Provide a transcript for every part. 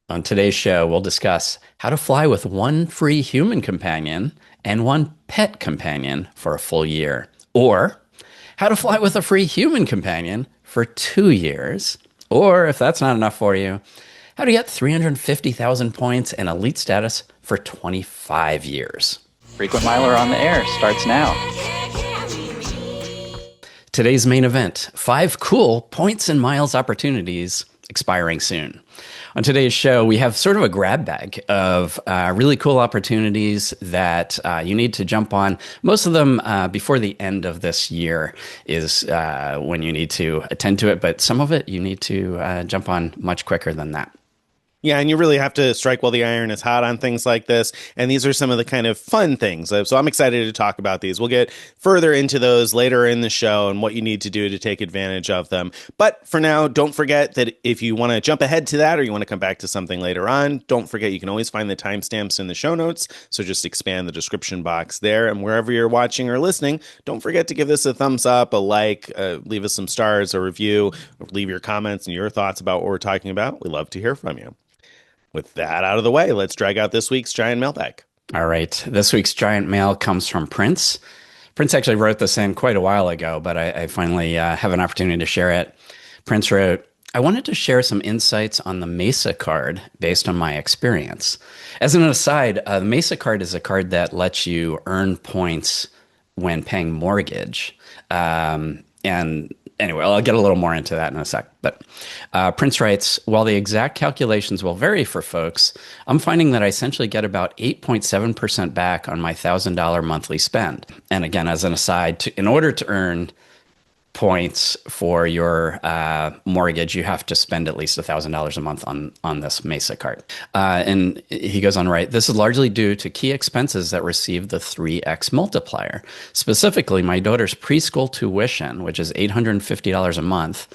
On today's show, we'll discuss how to fly with one free human companion and one pet companion for a full year, or how to fly with a free human companion for 2 years, or if that's not enough for you, how to get 350,000 points and elite status for 25 years. Frequent Miler on the Air starts now. Today's main event, 5 cool points and miles opportunities expiring soon. On today's show, we have sort of a grab bag of really cool opportunities that you need to jump on. Most of them before the end of this year is when you need to attend to it, but some of it you need to jump on much quicker than that. Yeah, and you really have to strike while the iron is hot on things like this. And these are some of the kind of fun things. So I'm excited to talk about these. We'll get further into those later in the show and what you need to do to take advantage of them. But for now, don't forget that if you want to jump ahead to that or you want to come back to something later on, don't forget you can always find the timestamps in the show notes. So just expand the description box there. And wherever you're watching or listening, don't forget to give this a thumbs up, a like, leave us some stars, a review, leave your comments and your thoughts about what we're talking about. We love to hear from you. With that out of the way, let's drag out this week's giant mailbag. All right. This week's giant mail comes from Prince. Prince actually wrote this in quite a while ago, but I finally have an opportunity to share it. Prince wrote, I wanted to share some insights on the Mesa card based on my experience. As an aside, the Mesa card is a card that lets you earn points when paying mortgage. And anyway, I'll get a little more into that in a sec. But Prince writes, while the exact calculations will vary for folks, I'm finding that I essentially get about 8.7% back on my $1,000 monthly spend. And again, as an aside, in order to earn points for your mortgage, you have to spend at least $1,000 a month on this Mesa card. And he goes on to write, this is largely due to key expenses that receive the 3x multiplier. Specifically, my daughter's preschool tuition, which is $850 a month,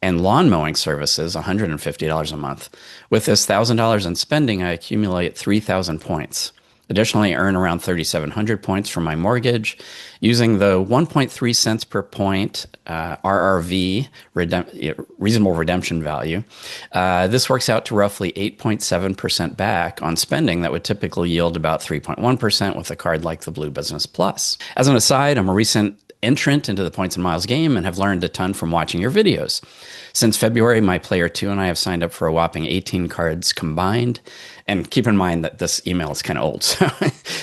and lawn mowing services, $150 a month. With this $1,000 in spending, I accumulate 3,000 points. Additionally, I earn around 3,700 points from my mortgage using the 1.3 cents per point RRV, reasonable redemption value. This works out to roughly 8.7% back on spending that would typically yield about 3.1% with a card like the Blue Business Plus. As an aside, I'm a recent entrant into the points and miles game and have learned a ton from watching your videos. Since February, my player 2 and I have signed up for a whopping 18 cards combined. And keep in mind that this email is kind of old, so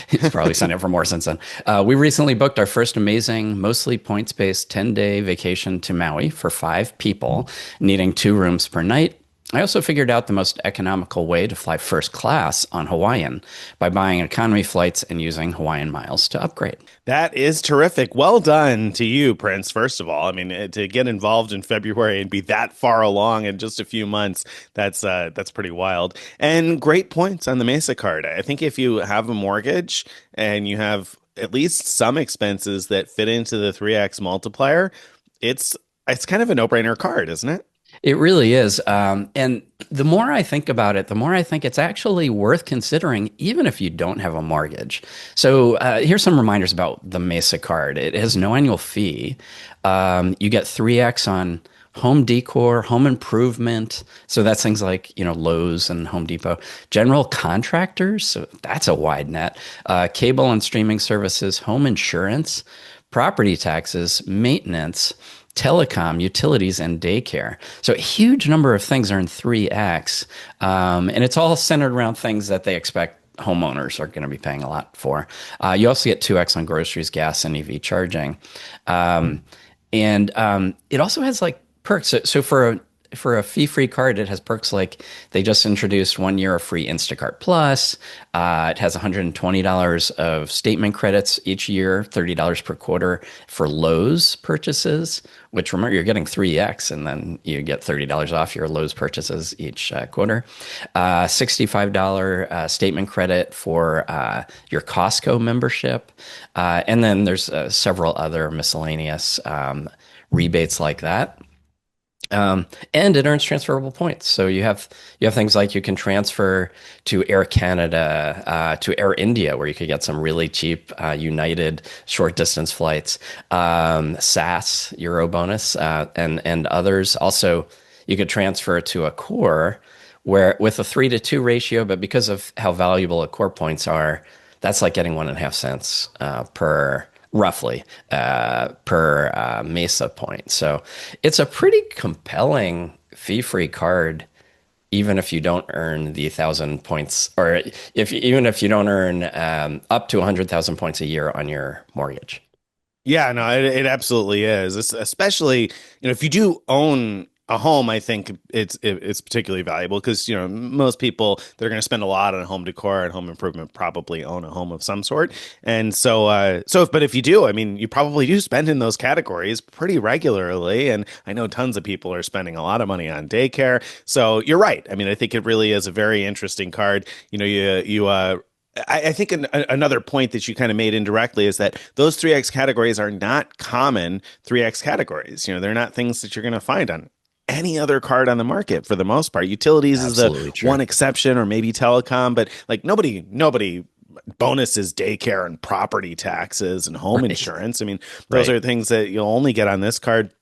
he's probably signed up for more since then. We recently booked our first amazing, mostly points-based 10-day vacation to Maui for 5 people, needing 2 rooms per night. I also figured out the most economical way to fly first class on Hawaiian by buying economy flights and using Hawaiian miles to upgrade. That is terrific. Well done to you, Prince, first of all. I mean, to get involved in February and be that far along in just a few months, that's pretty wild. And great points on the Mesa card. I think if you have a mortgage and you have at least some expenses that fit into the 3x multiplier, it's kind of a no-brainer card, isn't it? It really is. And the more I think about it, the more I think it's actually worth considering, even if you don't have a mortgage. So here's some reminders about the Mesa card. It has no annual fee. You get 3x on home decor, home improvement. So that's things like, Lowe's and Home Depot. General contractors. So that's a wide net. Cable and streaming services, home insurance, property taxes, maintenance, telecom, utilities, and daycare. So a huge number of things are in 3X. And it's all centered around things that they expect homeowners are going to be paying a lot for. You also get 2X on groceries, gas, and EV charging. And it also has like perks. So for a fee-free card, it has perks like they just introduced 1 year of free Instacart Plus. It has $120 of statement credits each year, $30 per quarter for Lowe's purchases, which remember, you're getting 3X, and then you get $30 off your Lowe's purchases each quarter. $65 statement credit for your Costco membership. And then there's several other miscellaneous rebates like that. And it earns transferable points. So you have things like you can transfer to Air Canada, to Air India, where you could get some really cheap United short distance flights, SAS, Euro bonus, and others. Also, you could transfer to Accor, where with a 3-to-2 ratio, but because of how valuable Accor points are, that's like getting 1.5 cents per roughly per Mesa point. So it's a pretty compelling fee-free card, even if you don't earn the 1,000 points, or if even if you don't earn up to 100,000 points a year on your mortgage. Yeah, no, it absolutely is. Especially, if you do own a home, I think it's particularly valuable because, most people that are going to spend a lot on home decor and home improvement probably own a home of some sort. And but if you do, I mean, you probably do spend in those categories pretty regularly. And I know tons of people are spending a lot of money on daycare. So you're right. I mean, I think it really is a very interesting card. I think another point that you kind of made indirectly is that those 3X categories are not common 3X categories. They're not things that you're going to find on any other card on the market for the most part. Utilities is the Absolutely true. one exception, or maybe telecom, but like nobody bonuses daycare and property taxes and home Right. insurance. I mean, those Right. are things that you'll only get on this card.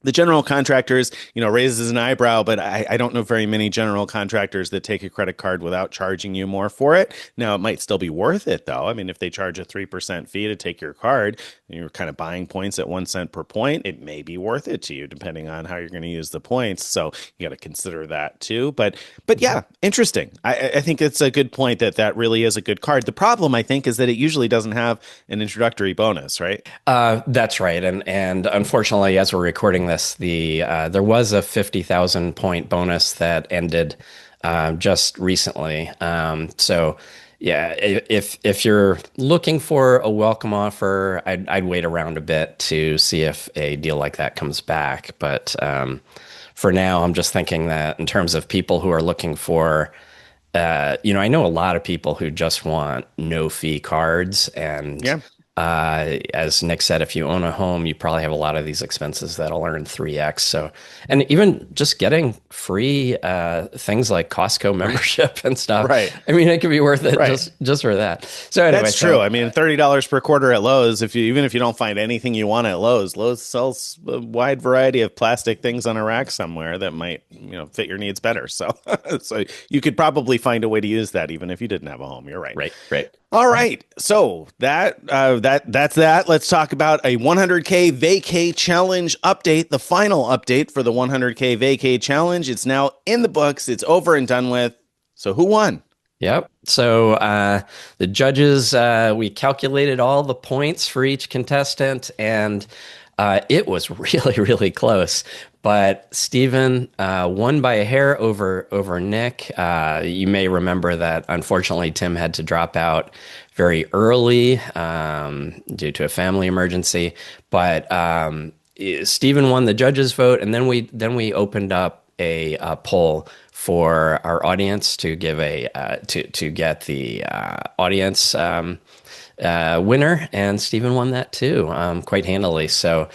The general contractors, raises an eyebrow, but I don't know very many general contractors that take a credit card without charging you more for it. Now, it might still be worth it, though. I mean, if they charge a 3% fee to take your card and you're kind of buying points at 1 cent per point, it may be worth it to you, depending on how you're going to use the points. So you got to consider that too. But yeah, interesting. I think it's a good point that really is a good card. The problem, I think, is that it usually doesn't have an introductory bonus, right? That's right, and unfortunately, as we're recording this, there was a 50,000 point bonus that ended just recently. So yeah, if you're looking for a welcome offer, I'd wait around a bit to see if a deal like that comes back. But for now, I'm just thinking that in terms of people who are looking for I know a lot of people who just want no fee cards. And Yeah. as Nick said, if you own a home, you probably have a lot of these expenses that'll earn 3x. So, and even just getting free things like Costco membership and stuff. Right. I mean, it could be worth it Right. just for that. So anyway, That's true. I mean, $30 per quarter at Lowe's, even if you don't find anything you want at Lowe's sells a wide variety of plastic things on a rack somewhere that might, fit your needs better. So, so you could probably find a way to use that even if you didn't have a home. You're right. right. All right. So that's that. Let's talk about a 100K Vacay challenge update, the final update for the 100K Vacay challenge. It's now in the books. It's over and done with. So who won? Yep. So the judges, we calculated all the points for each contestant, and it was really, really close. But Stephen won by a hair over Nick. You may remember that, unfortunately, Tim had to drop out very early due to a family emergency. But Stephen won the judges' vote, and then we opened up a poll for our audience to give to get the audience winner, and Stephen won that too, quite handily. So,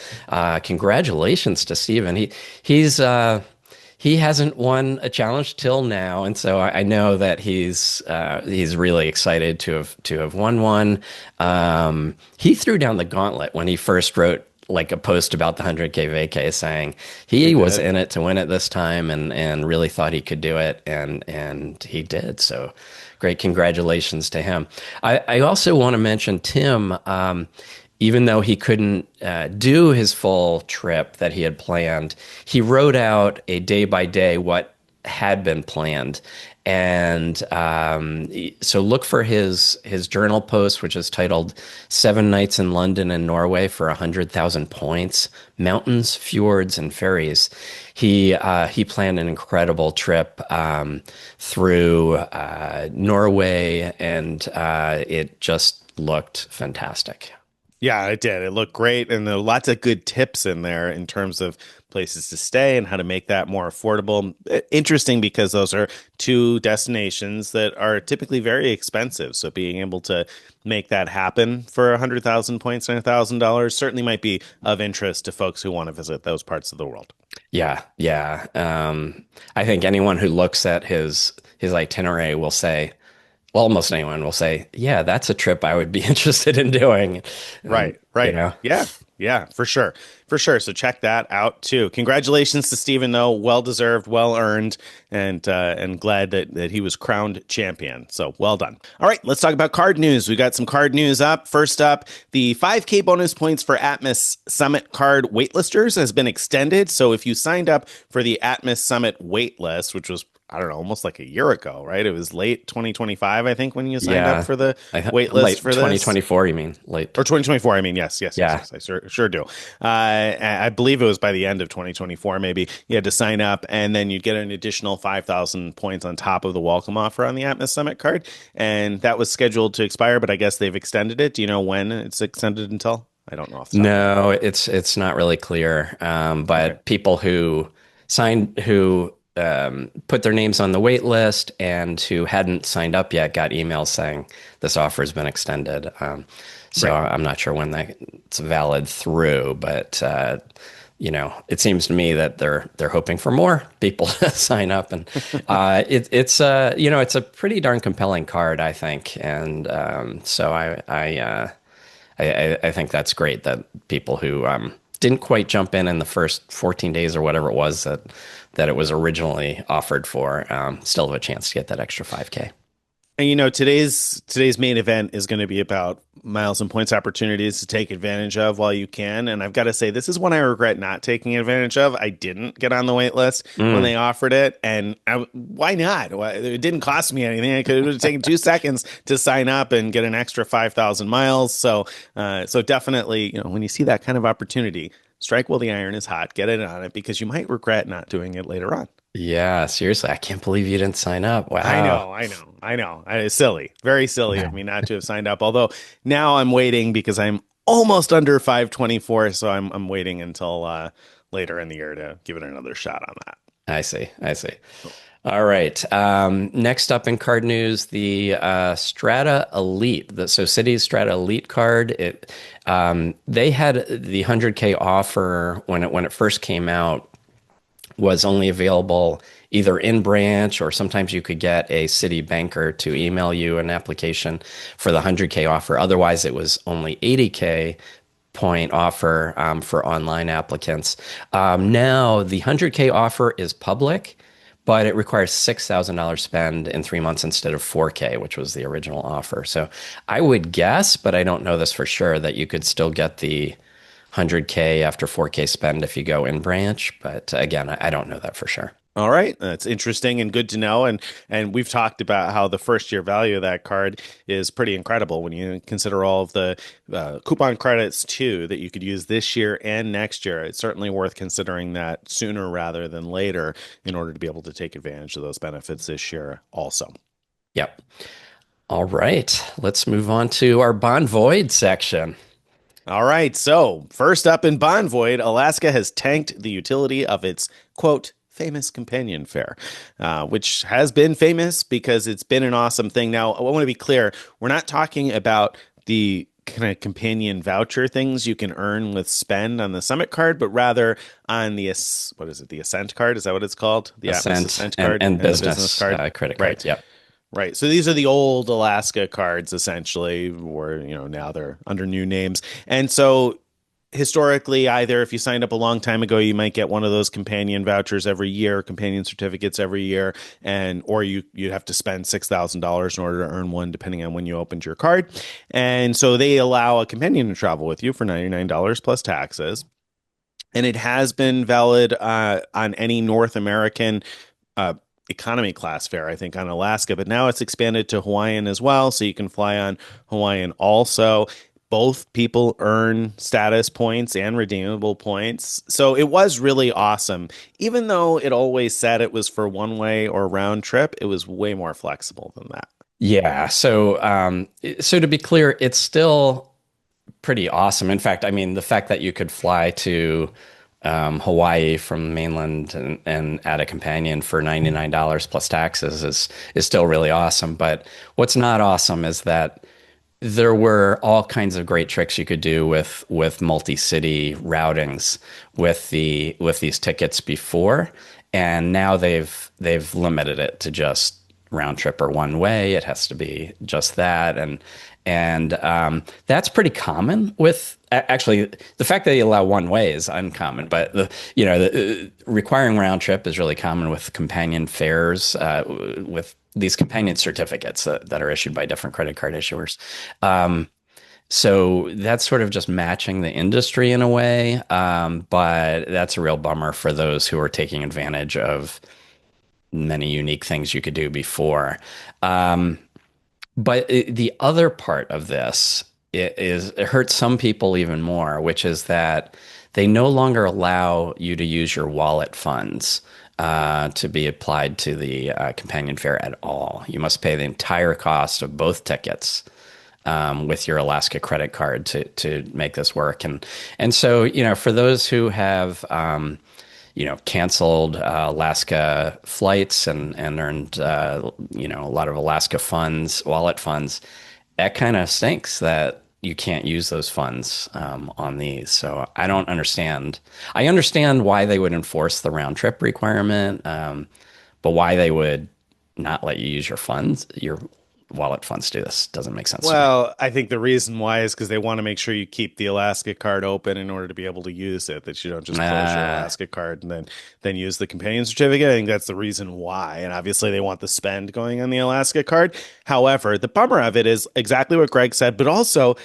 congratulations to Stephen. He hasn't won a challenge till now, and so I know that he's really excited to have won one. He threw down the gauntlet when he first wrote like a post about the 100K vacay, saying he was in it to win it this time, and really thought he could do it, and he did. So great, congratulations to him. I also want to mention Tim. Even though he couldn't do his full trip that he had planned, he wrote out a day by day what had been planned. And so look for his journal post, which is titled 7 Nights in London and Norway for 100,000 Points, Mountains, Fjords, and Ferries. He planned an incredible trip through Norway, and it just looked fantastic. Yeah, it did. It looked great. And there are lots of good tips in there in terms of places to stay and how to make that more affordable. Interesting because those are two destinations that are typically very expensive. So being able to make that happen for 100,000 points and $1,000 certainly might be of interest to folks who want to visit those parts of the world. Yeah. I think anyone who looks at his itinerary will say, well, almost anyone will say, yeah, that's a trip I would be interested in doing. Right. You know? Yeah. Yeah, for sure. For sure. So check that out too. Congratulations to Steven though. Well deserved, well earned, and glad that he was crowned champion. So well done. All right, let's talk about card news. We got some card news up. First up, the 5K bonus points for Atmos Summit card waitlisters has been extended. So if you signed up for the Atmos Summit waitlist, which was I don't know, almost like a year ago, right? It was late 2025, I think, when you signed up Yeah, for the wait list late for this. 2024. You mean late? Or 2024, I mean, yes, yes, yes, Yeah. yes, I sure do. I believe it was by the end of 2024, maybe you had to sign up, and then you'd get an additional 5,000 points on top of the welcome offer on the Atmos Summit card, and that was scheduled to expire, but I guess they've extended it. Do you know when it's extended until? I don't know off the top of my head. No, it's not really clear. Okay. But people who put their names on the wait list and who hadn't signed up yet got emails saying this offer has been extended. So Right. I'm not sure when that's valid through, but it seems to me that they're hoping for more people to sign up, and it's a pretty darn compelling card, I think, and so I think that's great that people who didn't quite jump in the first 14 days or whatever it was that it was originally offered for still have a chance to get that extra 5K. And today's main event is going to be about miles and points opportunities to take advantage of while you can. And I've got to say, this is one I regret not taking advantage of. I didn't get on the wait list when they offered it, and why not? It didn't cost me anything. I could have taken 2 seconds to sign up and get an extra 5,000 miles. So definitely, when you see that kind of opportunity, strike while the iron is hot. Get it on it because you might regret not doing it later on. Yeah, seriously, I can't believe you didn't sign up. I Wow. know, I know, I know. It's silly, very silly of me not to have signed up. Although now I'm waiting because I'm almost under 524, so I'm waiting until later in the year to give it another shot on that. I see. I see. All right. Next up in card news, the Strata Elite. So Citi's Strata Elite card. They had the 100K offer when it first came out. Was only available either in branch or sometimes you could get a city banker to email you an application for the 100K offer. Otherwise, it was only 80K point offer for online applicants. Now, the 100K offer is public, but it requires $6,000 spend in 3 months instead of 4K, which was the original offer. So I would guess, but I don't know this for sure, that you could still get the 100K after 4K spend if you go in branch. But again, I don't know that for sure. All right, that's interesting and good to know. And we've talked about how the first year value of that card is pretty incredible when you consider all of the coupon credits too that you could use this year and next year. It's certainly worth considering that sooner rather than later in order to be able to take advantage of those benefits this year also. Yep. All right, let's move on to our Bonvoyed section. All right, so first up in Bonvoyed, Alaska has tanked the utility of its, quote, famous companion fare, which has been famous because it's been an awesome thing. Now, I want to be clear, we're not talking about the kind of companion voucher things you can earn with spend on the Summit card, but rather on the, what is it, the Ascent card? Is that what it's called? The Atmos Ascent card and the business card? credit Right. cards. Yep. Right. So these are the old Alaska cards, essentially, where, now they're under new names. And so historically, either if you signed up a long time ago, you might get one of those companion vouchers every year, companion certificates every year, or you'd have to spend $6,000 in order to earn one, depending on when you opened your card. And so they allow a companion to travel with you for $99 plus taxes. And it has been valid on any North American economy class fare, I think, on Alaska, but now it's expanded to Hawaiian as well, so you can fly on Hawaiian also. Both people earn status points and redeemable points. So it was really awesome. Even though it always said it was for one way or round trip, it was way more flexible than that. Yeah. So to be clear, it's still pretty awesome. In fact, I mean, the fact that you could fly to Hawaii from mainland and add a companion for $99 plus taxes is still really awesome. But what's not awesome is that there were all kinds of great tricks you could do with multi-city routings with these tickets before, and now they've limited it to just round trip or one way. It has to be just that, And that's pretty common with actually the fact that they allow one way is uncommon, but the requiring round trip is really common with companion fares, with these companion certificates that are issued by different credit card issuers. So that's sort of just matching the industry in a way, but that's a real bummer for those who are taking advantage of many unique things you could do before. But the other part of this it hurts some people even more, which is that they no longer allow you to use your wallet funds to be applied to the companion fare at all. You must pay the entire cost of both tickets with your Alaska credit card to make this work. And so, for those who have canceled Alaska flights and earned, a lot of Alaska funds, wallet funds. That kind of stinks that you can't use those funds on these. So I don't understand. I understand why they would enforce the round trip requirement, but why they would not let you use your funds, your wallet funds do this doesn't make sense to me. Well, I think the reason why is because they want to make sure you keep the Alaska card open in order to be able to use it, that you don't just close your Alaska card and then use the companion certificate. I think that's the reason why. And obviously they want the spend going on the Alaska card. However, the bummer of it is exactly what Greg said, but also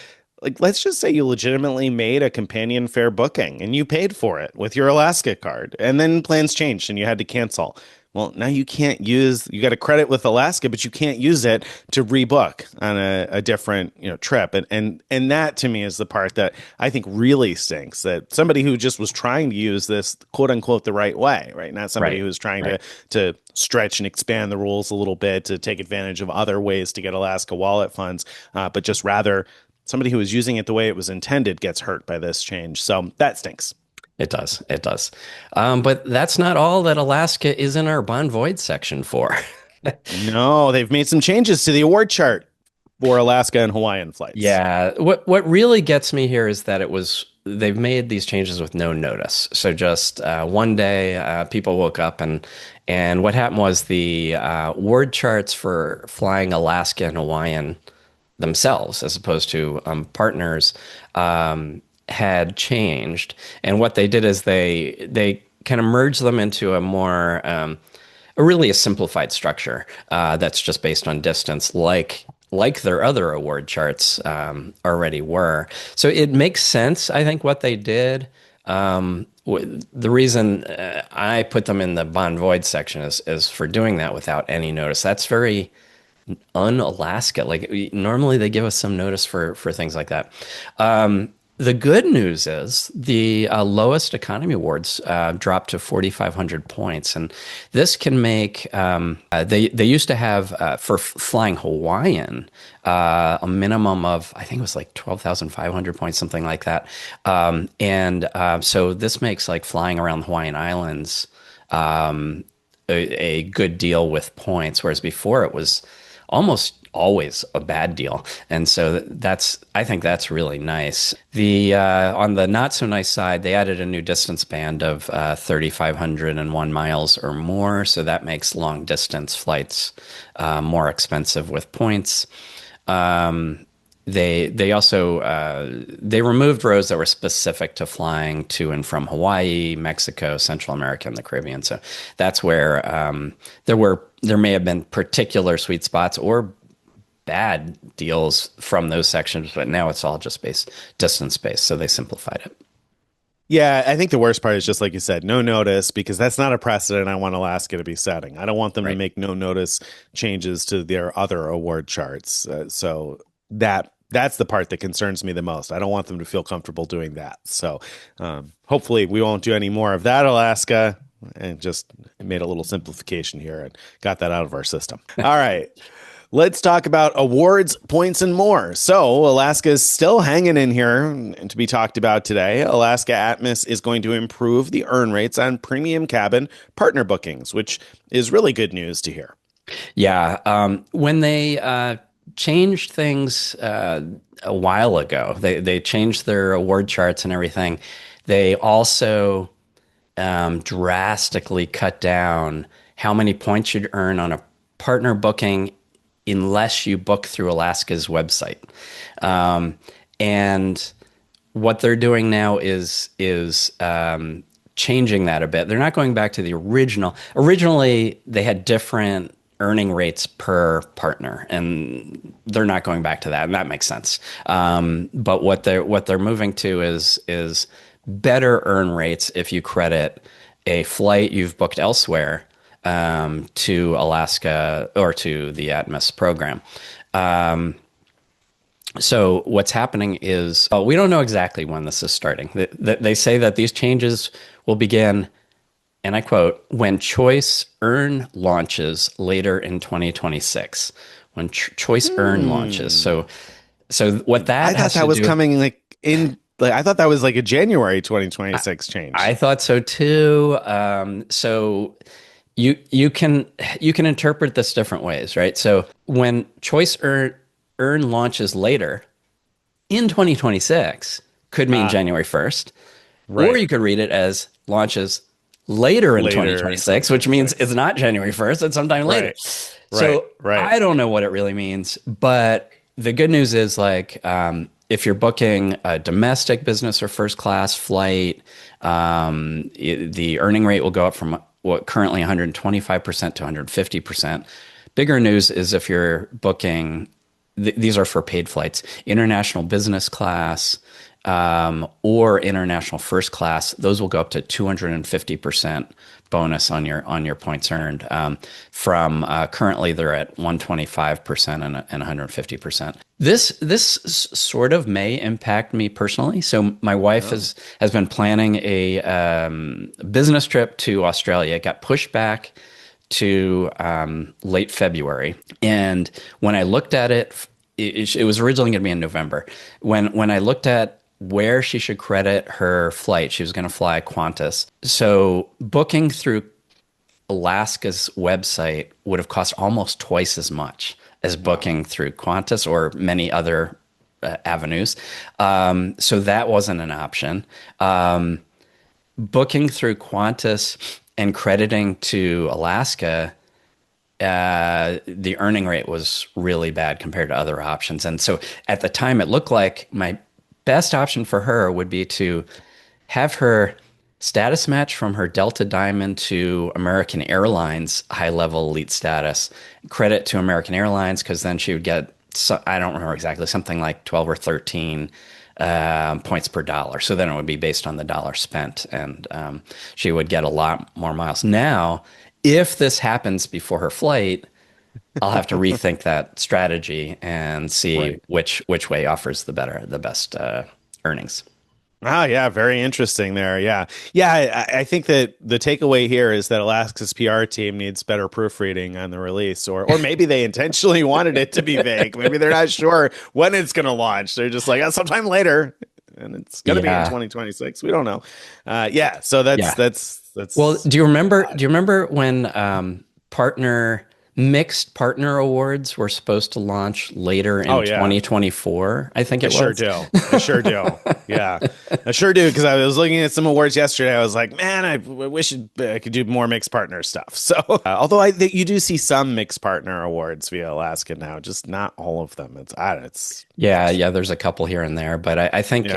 like, let's just say you legitimately made a companion fare booking and you paid for it with your Alaska card, and then plans changed and you had to cancel. Well, now you can't you got a credit with Alaska, but you can't use it to rebook on a different, trip. And that to me is the part that I think really stinks, that somebody who just was trying to use this quote unquote the right way, right? Not somebody who's trying to stretch and expand the rules a little bit to take advantage of other ways to get Alaska wallet funds, but just rather somebody who was using it the way it was intended gets hurt by this change. So that stinks. It does. It does. But that's not all that Alaska is in our Bonvoyed section for. No, they've made some changes to the award chart for Alaska and Hawaiian flights. Yeah. What really gets me here is that they've made these changes with no notice. So just one day, people woke up and what happened was the award charts for flying Alaska and Hawaiian themselves, as opposed to partners, had changed. And what they did is they kind of merged them into a really a simplified structure that's just based on distance, like their other award charts already were. So it makes sense, I think, what they did. The reason I put them in the Bonvoyed section is for doing that without any notice. That's very un-Alaska. Like normally they give us some notice for things like that. The good news is the lowest economy awards dropped to 4,500 points, and this can make they used to have for flying Hawaiian a minimum of, I think it was like 12,500 points, something like that, and so this makes like flying around the Hawaiian Islands a good deal with points, whereas before it was almost always a bad deal. And so I think that's really nice. The on the not so nice side, they added a new distance band of 3,501 miles or more. So that makes long distance flights more expensive with points. They also they removed rows that were specific to flying to and from Hawaii, Mexico, Central America, and the Caribbean. So that's where there may have been particular sweet spots or bad deals from those sections, but now it's all just distance based. So they simplified it. Yeah, I think the worst part is just like you said, no notice, because that's not a precedent I want Alaska to be setting. I don't want them to make no notice changes to their other award charts. So that's the part that concerns me the most. I don't want them to feel comfortable doing that. So hopefully we won't do any more of that, Alaska, and just made a little simplification here and got that out of our system. All right. Let's talk about awards, points, and more. So Alaska is still hanging in here and to be talked about today. Alaska Atmos is going to improve the earn rates on premium cabin partner bookings, which is really good news to hear. Yeah. When they changed things a while ago, they changed their award charts and everything. They also drastically cut down how many points you'd earn on a partner booking unless you book through Alaska's website. And what they're doing now is changing that a bit. They're not going back to the original. Originally, they had different earning rates per partner, and they're not going back to that, and that makes sense. But what they're moving to is better earn rates if you credit a flight you've booked elsewhere to Alaska or to the Atmos program. So what's happening is we don't know exactly when this is starting. They say that these changes will begin, and I quote, when Choice Earn launches later in 2026. When Choice Earn launches. So what that I thought that was coming I thought that was like a January 2026 change. I thought so too. So you can interpret this different ways, right? So when Choice Earn launches later in 2026 could mean January 1st, right. Or you could read it as launches later in 2026, which means it's not January 1st, it's sometime later. Right. So right. I don't know what it really means, but the good news is if you're booking a domestic business or first class flight, the earning rate will go up from what currently 125% to 150%. Bigger news is if you're booking, these are for paid flights, international business class or international first class, those will go up to 250% bonus on your points earned. From currently they're at 125% and 150%. This sort of may impact me personally. So my wife has been planning a business trip to Australia. It got pushed back to late February, and when I looked at it, it was originally going to be in November. When I looked at where she should credit her flight, she was going to fly Qantas. So booking through Alaska's website would have cost almost twice as much as booking through Qantas or many other avenues. So that wasn't an option. Booking through Qantas and crediting to Alaska, the earning rate was really bad compared to other options. And so at the time, it looked like my best option for her would be to have her status match from her Delta Diamond to American Airlines high-level elite status, credit to American Airlines, because then she would get, I don't remember exactly, something like 12 or 13 points per dollar. So then it would be based on the dollar spent, and she would get a lot more miles. Now, if this happens before her flight, I'll have to rethink that strategy and see which way offers the best earnings. Yeah, very interesting there. Yeah. I think that the takeaway here is that Alaska's PR team needs better proofreading on the release, or maybe they intentionally wanted it to be vague. Maybe they're not sure when it's going to launch. They're just like, sometime later, and it's going to be in 2026. We don't know. So that's. Well, do you remember when mixed partner awards were supposed to launch later in 2024? I think it was. I sure do. Yeah, I sure do. Because I was looking at some awards yesterday. I was like, man, I wish I could do more mixed partner stuff. So, although you do see some mixed partner awards via Alaska now, just not all of them. It's there's a couple here and there, but I think.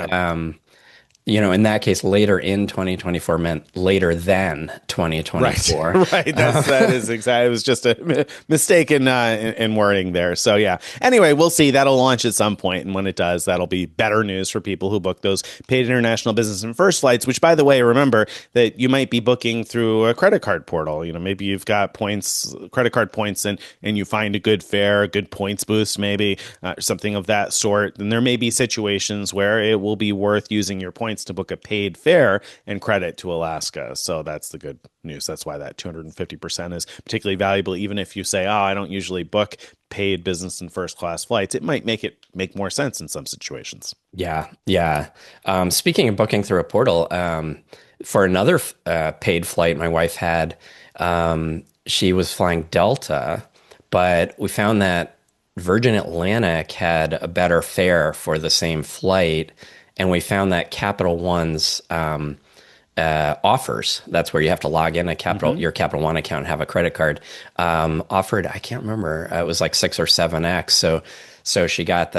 In that case, later in 2024 meant later than 2024. Right. That is exactly. It was just a mistake in wording there. So yeah. Anyway, we'll see. That'll launch at some point, and when it does, that'll be better news for people who book those paid international business and first flights. Which, by the way, remember that you might be booking through a credit card portal. Maybe you've got points, credit card points, and you find a good fare, a good points boost, maybe something of that sort. And there may be situations where it will be worth using your points to book a paid fare and credit to Alaska. So that's the good news. That's why that 250% is particularly valuable. Even if you say, I don't usually book paid business and first class flights, it might make more sense in some situations. Yeah. Speaking of booking through a portal, for another paid flight my wife had, she was flying Delta, but we found that Virgin Atlantic had a better fare for the same flight. And we found that Capital One's offers. That's where you have to log in a your Capital One account and have a credit card. Offered, I can't remember. It was like 6 or 7x. So she got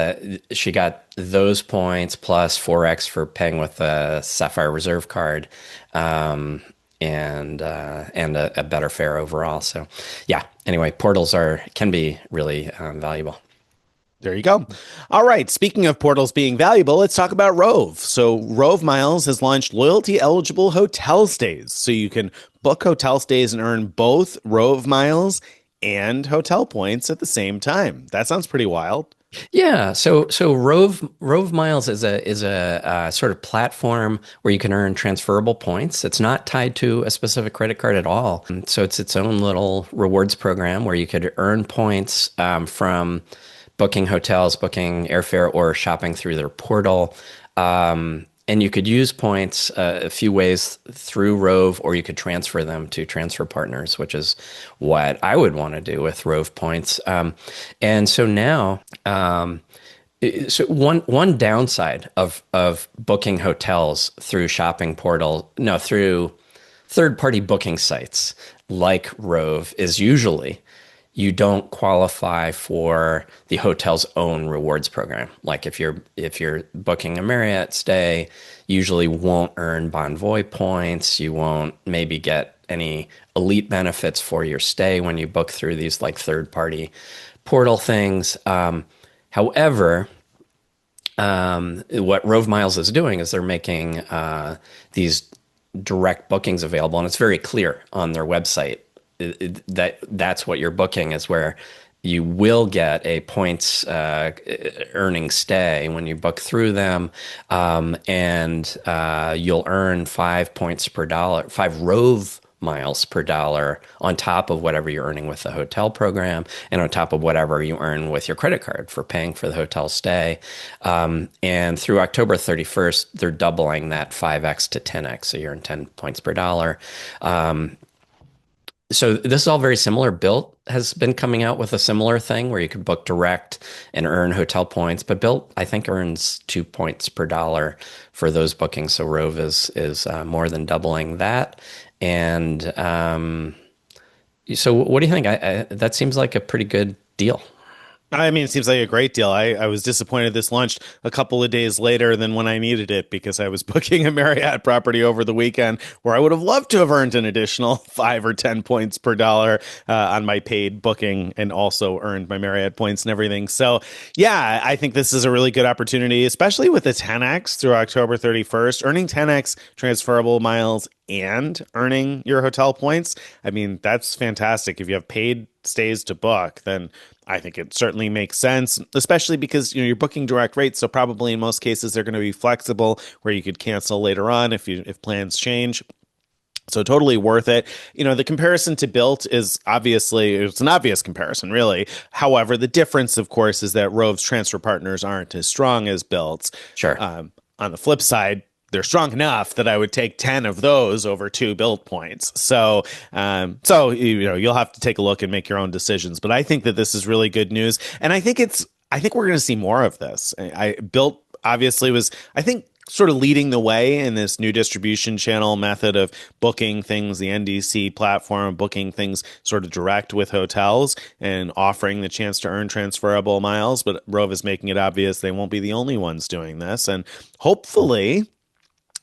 those points plus 4x for paying with a Sapphire Reserve card, and a better fare overall. So yeah. Anyway, portals can be really valuable. There you go. All right. Speaking of portals being valuable, let's talk about Rove. So Rove Miles has launched loyalty eligible hotel stays. So you can book hotel stays and earn both Rove Miles and hotel points at the same time. That sounds pretty wild. Yeah, so Rove Miles is a sort of platform where you can earn transferable points. It's not tied to a specific credit card at all. So it's its own little rewards program where you could earn points from booking hotels, booking airfare, or shopping through their portal. And you could use points a few ways through Rove, or you could transfer them to transfer partners, which is what I would want to do with Rove points. And so now, so one downside of booking hotels through through third-party booking sites like Rove is usually you don't qualify for the hotel's own rewards program. Like if you're booking a Marriott stay, usually won't earn Bonvoyed points. You won't maybe get any elite benefits for your stay when you book through these like third-party portal things. However, what Rove Miles is doing is they're making these direct bookings available, and it's very clear on their website that's what you're booking is where you will get a points earning stay when you book through them, and you'll earn 5 points per dollar, 5 Rove miles per dollar on top of whatever you're earning with the hotel program and on top of whatever you earn with your credit card for paying for the hotel stay. And through October 31st, they're doubling that 5x to 10x, so you're in 10 points per dollar. So this is all very similar. Bilt has been coming out with a similar thing where you could book direct and earn hotel points, but Bilt, I think, earns 2 points per dollar for those bookings. So Rove is more than doubling that. And so what do you think? That seems like a pretty good deal. I mean, it seems like a great deal. I was disappointed this launched a couple of days later than when I needed it because I was booking a Marriott property over the weekend where I would have loved to have earned an additional 5 or 10 points per dollar on my paid booking and also earned my Marriott points and everything. So, yeah, I think this is a really good opportunity, especially with the 10x through October 31st, earning 10x transferable miles and earning your hotel points. I mean, that's fantastic. If you have paid stays to book, then I think it certainly makes sense, especially because you're booking direct rates. So probably in most cases they're going to be flexible where you could cancel later on if plans change. So totally worth it. The comparison to Bilt is it's an obvious comparison, really. However, the difference, of course, is that Rove's transfer partners aren't as strong as Bilt's. Sure. On the flip side, they're strong enough that I would take 10 of those over 2 Bilt points. So you'll have to take a look and make your own decisions. But I think that this is really good news, and I think we're going to see more of this. Bilt obviously was, I think, sort of leading the way in this new distribution channel method of booking things, the NDC platform, booking things sort of direct with hotels and offering the chance to earn transferable miles. But Rove is making it obvious they won't be the only ones doing this, and hopefully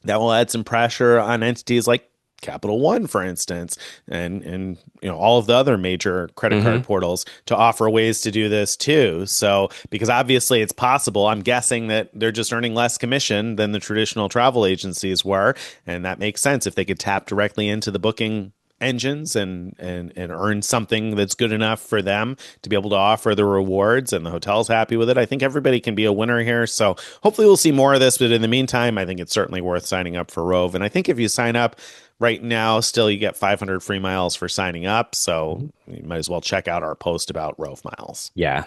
that will add some pressure on entities like Capital One, for instance, and all of the other major credit card portals to offer ways to do this too. So, because obviously it's possible, I'm guessing that they're just earning less commission than the traditional travel agencies were, and that makes sense if they could tap directly into the booking engines and earn something that's good enough for them to be able to offer the rewards, and the hotel's happy with it. I think everybody can be a winner here. So hopefully we'll see more of this. But in the meantime, I think it's certainly worth signing up for Rove. And I think if you sign up right now, still you get 500 free miles for signing up. So you might as well check out our post about Rove Miles. Yeah.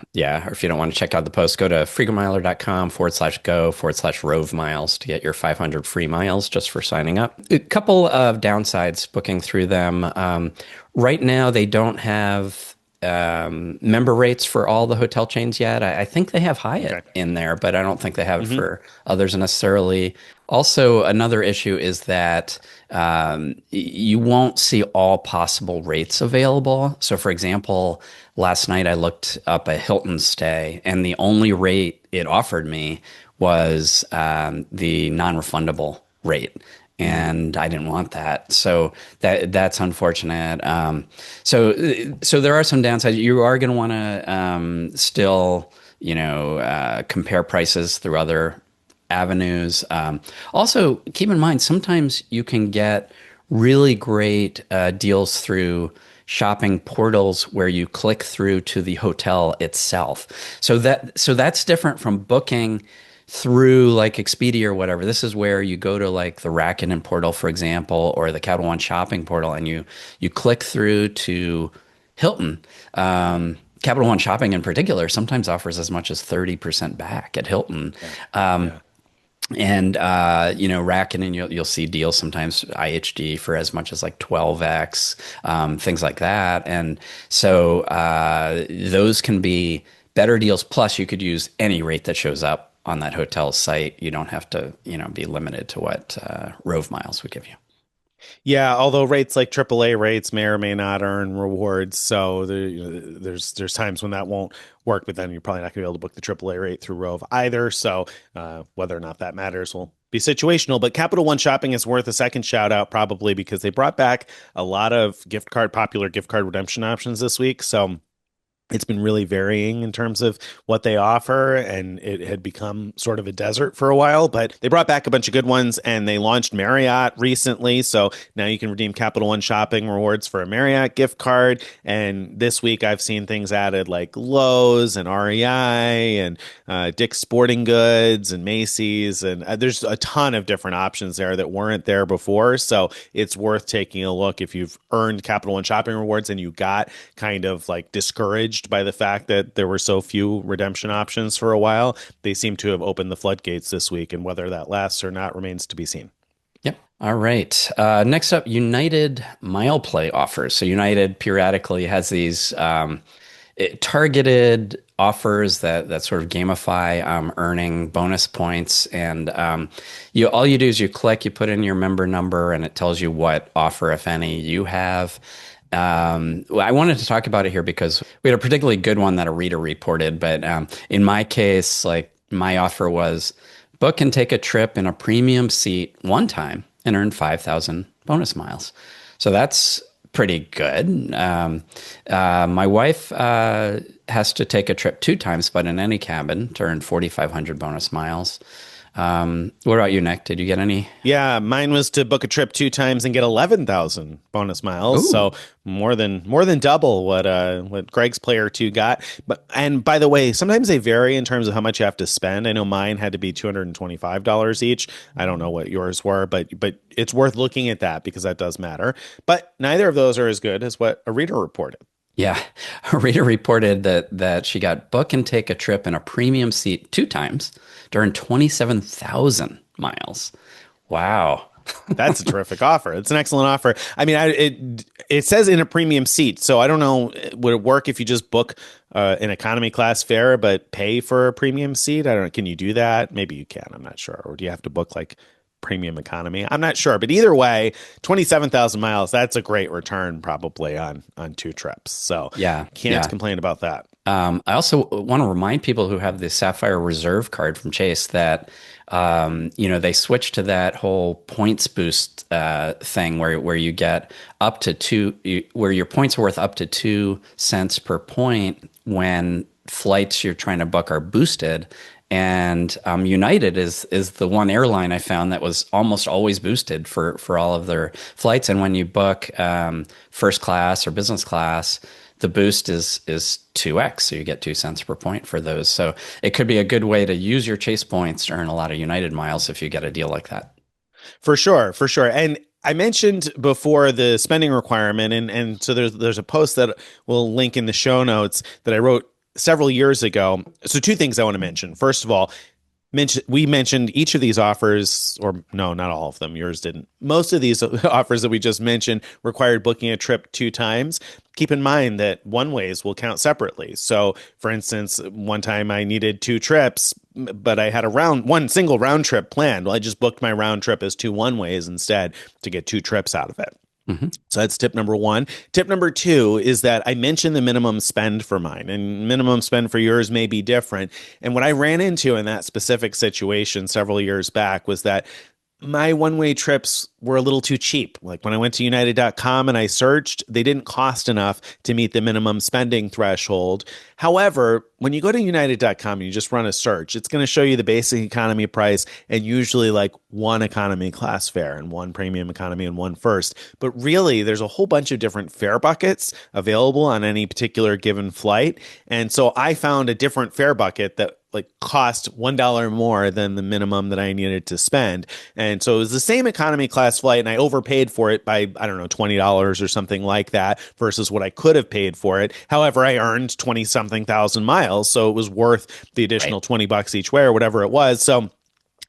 Or if you don't want to check out the post, go to frequentmiler.com/go/Rove Miles to get your 500 free miles just for signing up. A couple of downsides booking through them. Right now, they don't have member rates for all the hotel chains yet. I think they have Hyatt Okay. in there, but I don't think they have it for others necessarily. Also, another issue is that you won't see all possible rates available. So, for example, last night I looked up a Hilton stay, and the only rate it offered me was the non-refundable rate, and I didn't want that. So that's unfortunate. So there are some downsides. You are going to want to still, compare prices through other avenues. Also, keep in mind sometimes you can get really great deals through shopping portals where you click through to the hotel itself. So that's different from booking through like Expedia or whatever. This is where you go to like the Rakuten portal, for example, or the Capital One shopping portal, and you click through to Hilton. Capital One shopping in particular sometimes offers as much as 30% back at Hilton. Yeah. And Rakuten, you'll see deals sometimes IHG for as much as like 12x, things like that. And so those can be better deals. Plus, you could use any rate that shows up on that hotel site. You don't have to, be limited to what Rove Miles would give you. Yeah, although rates like AAA rates may or may not earn rewards, so there's times when that won't work. But then you're probably not going to be able to book the AAA rate through Rove either. So whether or not that matters will be situational. But Capital One Shopping is worth a second shout out probably because they brought back a lot of popular gift card redemption options this week. So it's been really varying in terms of what they offer, and it had become sort of a desert for a while, but they brought back a bunch of good ones, and they launched Marriott recently. So now you can redeem Capital One shopping rewards for a Marriott gift card. And this week I've seen things added like Lowe's and REI and Dick's Sporting Goods and Macy's. And there's a ton of different options there that weren't there before. So it's worth taking a look if you've earned Capital One shopping rewards and you got kind of like discouraged by the fact that there were so few redemption options for a while. They seem to have opened the floodgates this week, and whether that lasts or not remains to be seen. Yep. All right. Next up, United MilePlay offers. So United periodically has these targeted offers that sort of gamify earning bonus points, and all you do is you click, you put in your member number, and it tells you what offer, if any, you have. I wanted to talk about it here because we had a particularly good one that a reader reported, but in my case, like my offer was book and take a trip in a premium seat one time and earn 5,000 bonus miles. So that's pretty good. My wife has to take a trip two times, but in any cabin to earn 4,500 bonus miles. What about you, Nick? Did you get any? Yeah, mine was to book a trip two times and get 11,000 bonus miles. Ooh. So more than double what Greg's player two got. And by the way, sometimes they vary in terms of how much you have to spend. I know mine had to be $225 each. I don't know what yours were, but it's worth looking at that because that does matter. But neither of those are as good as what a reader reported. Yeah, a reader reported that she got book and take a trip in a premium seat two times to earn 27,000 miles. Wow. That's a terrific offer. It's an excellent offer. I mean, it says in a premium seat, so I don't know, would it work if you just book an economy class fare but pay for a premium seat? I don't know. Can you do that? Maybe you can. I'm not sure. Or do you have to book like premium economy? I'm not sure. But either way, 27,000 miles, that's a great return probably on two trips. So Yeah, can't complain about that. I also want to remind people who have the Sapphire Reserve card from Chase that they switched to that whole points boost thing where you get up to where your points are worth up to 2 cents per point when flights you're trying to book are boosted. And United is the one airline I found that was almost always boosted for all of their flights. And when you book first class or business class, the boost is 2x, so you get 2 cents per point for those. So it could be a good way to use your Chase points to earn a lot of United miles if you get a deal like that. For sure. And I mentioned before the spending requirement, and so there's a post that we'll link in the show notes that I wrote several years ago. So two things I want to mention. First of all, We mentioned each of these offers, or no, not all of them. Yours didn't. Most of these offers that we just mentioned required booking a trip 2 times. Keep in mind that one ways will count separately. So, for instance, one time I needed 2 trips, but I had one single round trip planned. Well, I just booked my round trip as 2 one ways instead to get 2 trips out of it. Hmm. So that's tip number one. Tip number two is that I mentioned the minimum spend for mine, and minimum spend for yours may be different. And what I ran into in that specific situation several years back was that my one-way trips were a little too cheap. Like when I went to united.com and I searched, they didn't cost enough to meet the minimum spending threshold. However, when you go to united.com and you just run a search, it's going to show you the basic economy price and usually like one economy class fare and one premium economy and one first. But really, there's a whole bunch of different fare buckets available on any particular given flight. And so I found a different fare bucket that like cost $1 more than the minimum that I needed to spend. And so it was the same economy class flight and I overpaid for it by, I don't know, $20 or something like that versus what I could have paid for it. However, I earned 20 something thousand miles. So it was worth the additional $20 each way or whatever it was. So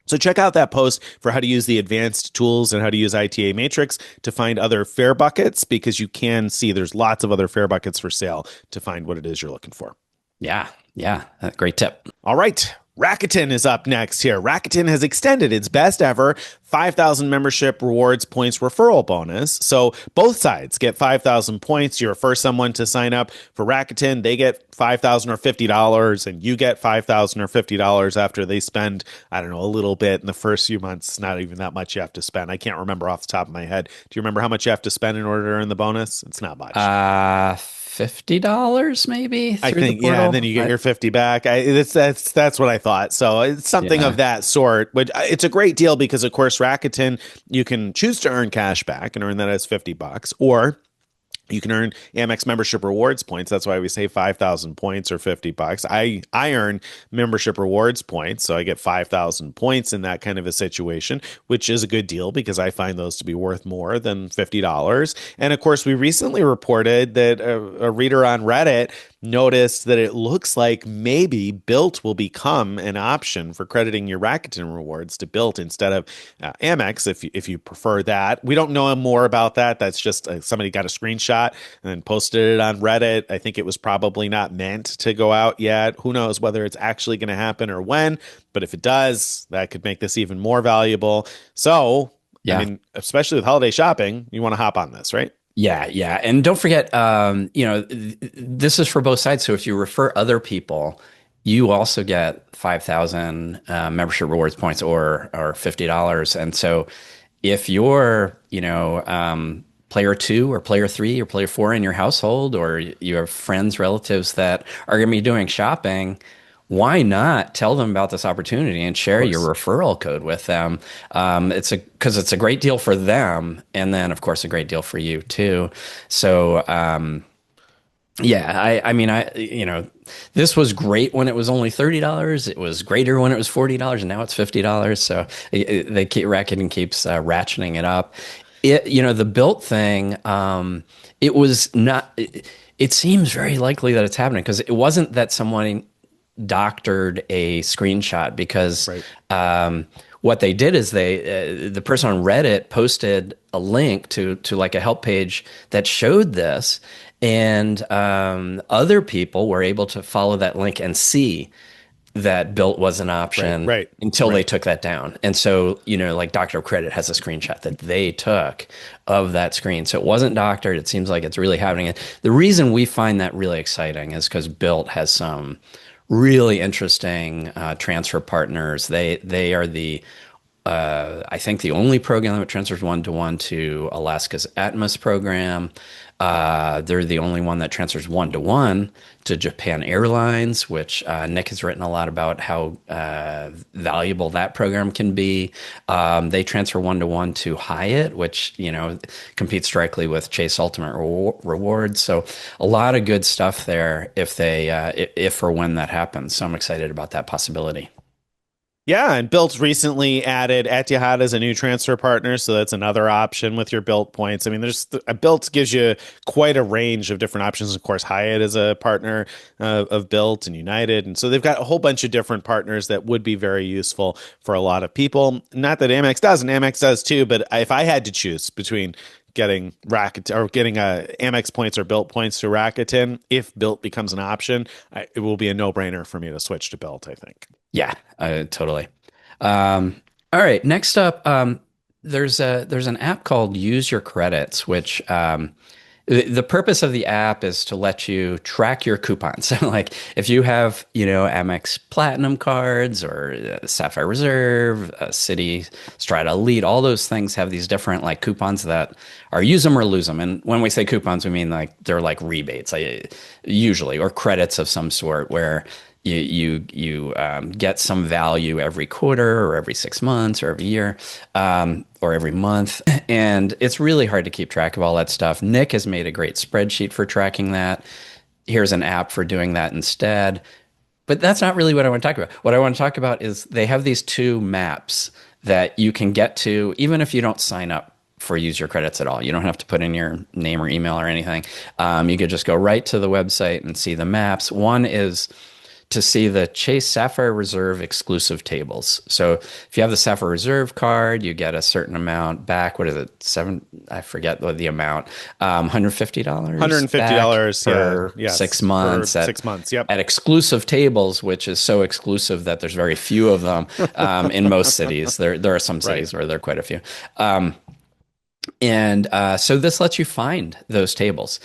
check out that post for how to use the advanced tools and how to use ITA Matrix to find other fare buckets, because you can see there's lots of other fare buckets for sale to find what it is you're looking for. Yeah. Yeah. Great tip. All right. Rakuten is up next here. Rakuten has extended its best ever 5,000 membership rewards points referral bonus. So both sides get 5,000 points. You refer someone to sign up for Rakuten, they get 5,000 or $50, and you get 5,000 or $50 after they spend, I don't know, a little bit in the first few months. Not even that much you have to spend. I can't remember off the top of my head. Do you remember how much you have to spend in order to earn the bonus? It's not much. $50 maybe I through think, the portal. yeah, and then you get your 50 back. That's what I thought. So it's something of that sort. But it's a great deal because, of course, Rakuten, you can choose to earn cash back and earn that as $50, or you can earn Amex membership rewards points. That's why we say 5,000 points or $50. I earn membership rewards points, so I get 5,000 points in that kind of a situation, which is a good deal because I find those to be worth more than $50. And of course, we recently reported that a reader on Reddit noticed that it looks like maybe Bilt will become an option for crediting your Rakuten rewards to Bilt instead of Amex, if you prefer that. We don't know more about that. That's just somebody got a screenshot and then posted it on Reddit. I think it was probably not meant to go out yet. Who knows whether it's actually going to happen or when, but if it does, that could make this even more valuable. So, yeah. I mean, especially with holiday shopping, you want to hop on this, right? Yeah, yeah. And don't forget, this is for both sides. So if you refer other people, you also get 5,000 membership rewards points or $50. And so if you're, player 2 or player 3 or player 4 in your household, or you have friends, relatives that are going to be doing shopping, why not tell them about this opportunity and share your referral code with them? Because it's a great deal for them, and then of course a great deal for you too. So this was great when it was only $30. It was greater when it was $40, and now it's $50. So Rakuten keeps ratcheting it up. The Bilt thing, it was not. It seems very likely that it's happening because it wasn't that someone doctored a screenshot, because what they did is the person on Reddit posted a link to like a help page that showed this, and other people were able to follow that link and see that Bilt was an option until they took that down. And so, like Doctor of Credit has a screenshot that they took of that screen. So it wasn't doctored. It seems like it's really happening. The reason we find that really exciting is because Bilt has some really interesting transfer partners. They are I think the only program that transfers one-to-one to Alaska's Atmos program. They're the only one that transfers one-to-one to Japan Airlines, which Nick has written a lot about how valuable that program can be. They transfer one-to-one to Hyatt, which competes directly with Chase Ultimate Rewards. So a lot of good stuff there if or when that happens. So I'm excited about that possibility. Yeah, and Bilt recently added Etihad as a new transfer partner, so that's another option with your Bilt points. I mean, Bilt gives you quite a range of different options. Of course, Hyatt is a partner of Bilt and United, and so they've got a whole bunch of different partners that would be very useful for a lot of people. Not that Amex doesn't, Amex does too, but if I had to choose between getting Rakuten or getting Amex points or Bilt points to Rakuten, if Bilt becomes an option, it will be a no-brainer for me to switch to Bilt, I think. Yeah, totally. All right, next up, there's an app called Use Your Credits, which the purpose of the app is to let you track your coupons. So, like, if you have, Amex Platinum cards or Sapphire Reserve, Citi Strata Elite, all those things have these different like coupons that are use them or lose them. And when we say coupons, we mean like they're like rebates, usually, or credits of some sort, where you get some value every quarter or every 6 months or every year, or every month. And it's really hard to keep track of all that stuff. Nick has made a great spreadsheet for tracking that. Here's an app for doing that instead. But that's not really what I want to talk about. What I want to talk about is they have these two maps that you can get to even if you don't sign up for Use Your Credits at all. You don't have to put in your name or email or anything. You could just go right to the website and see the maps. One is to see the Chase Sapphire Reserve exclusive tables. So if you have the Sapphire Reserve card, you get a certain amount back. What is it? I forget the amount. $150. $150 for yes, 6 months. For 6 months. Yep. At exclusive tables, which is so exclusive that there's very few of them in most cities. There are some cities where there are quite a few. So this lets you find those tables.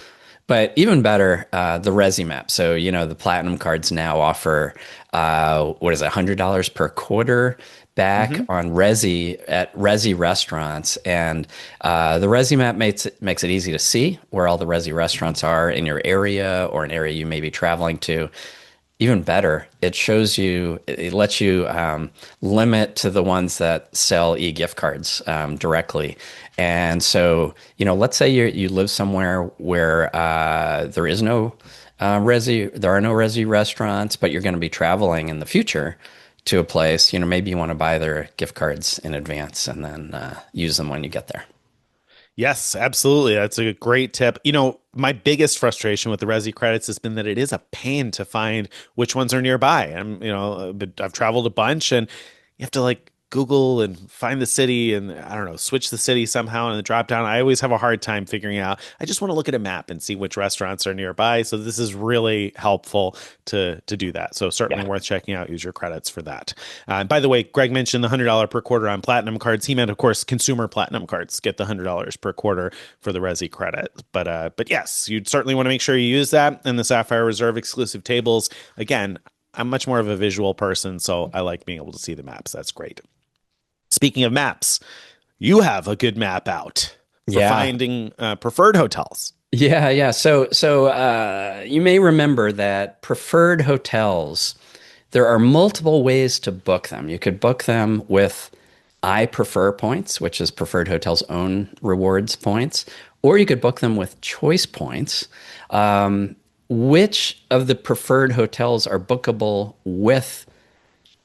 But even better, the Resi map. So, the Platinum cards now offer, what is it, $100 per quarter back on Resi at Resi restaurants. And the Resi map makes it easy to see where all the Resi restaurants are in your area or an area you may be traveling to. Even better, it lets you limit to the ones that sell e-gift cards directly. And so, let's say you live somewhere where there are no Resi restaurants, but you're going to be traveling in the future to a place. Maybe you want to buy their gift cards in advance and then use them when you get there. Yes, absolutely. That's a great tip. My biggest frustration with the Resi credits has been that it is a pain to find which ones are nearby. I've traveled a bunch and you have to like Google and find the city and I don't know, switch the city somehow in the drop down. I always have a hard time figuring out. I just want to look at a map and see which restaurants are nearby. So this is really helpful to do that. So certainly worth checking out. Use Your Credits for that. By the way, Greg mentioned the $100 per quarter on Platinum cards. He meant, of course, consumer Platinum cards get the $100 per quarter for the Resi credit. But yes, you'd certainly want to make sure you use that. And the Sapphire Reserve exclusive tables. Again, I'm much more of a visual person, so I like being able to see the maps. That's great. Speaking of maps, you have a good map out for finding preferred hotels. Yeah. So you may remember that preferred hotels, there are multiple ways to book them. You could book them with I Prefer points, which is Preferred Hotel's own rewards points, or you could book them with choice points. Which of the preferred hotels are bookable with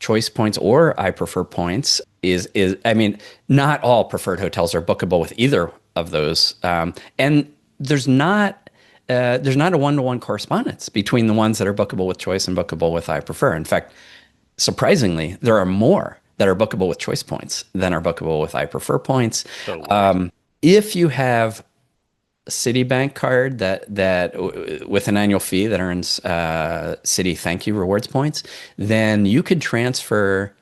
choice points or I Prefer points not all preferred hotels are bookable with either of those. And there's not a one-to-one correspondence between the ones that are bookable with choice and bookable with I Prefer. In fact, surprisingly, there are more that are bookable with choice points than are bookable with I Prefer points. If you have a Citibank card that with an annual fee that earns Citi Thank You rewards points, then you could transfer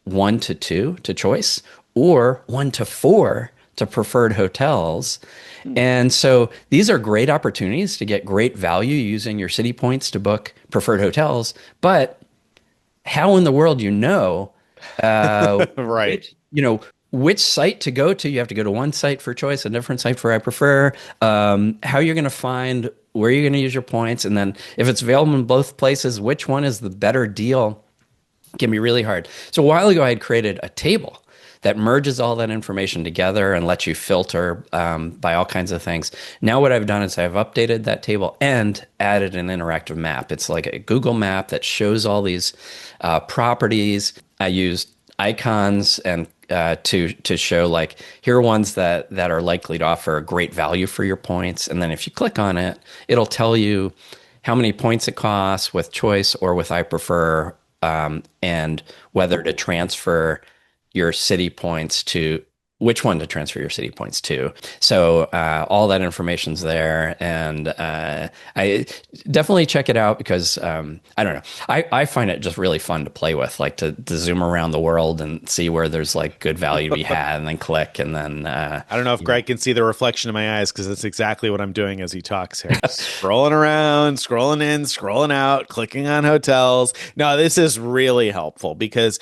1 to 2 to choice or 1 to 4 to preferred hotels. And so these are great opportunities to get great value using your Citi points to book preferred hotels. But how in the world right. Which site to go to? You have to go to one site for choice, a different site for I Prefer. How you're going to find where you're going to use your points, and then if it's available in both places, which one is the better deal? It can be really hard. So a while ago, I had created a table that merges all that information together and lets you filter by all kinds of things. Now what I've done is I've updated that table and added an interactive map. It's like a Google map that shows all these properties. I used icons and to show like here are ones that are likely to offer a great value for your points. And then if you click on it, it'll tell you how many points it costs with choice or with I prefer, and whether to transfer your city points to which one to transfer your city points to. So all that information's there, and I definitely check it out because I don't know. I find it just really fun to play with, like to zoom around the world and see where there's like good value to be had, and then click, and then I don't know if Greg can see the reflection in my eyes because that's exactly what I'm doing as he talks here. Scrolling around, scrolling in, scrolling out, clicking on hotels. No, this is really helpful because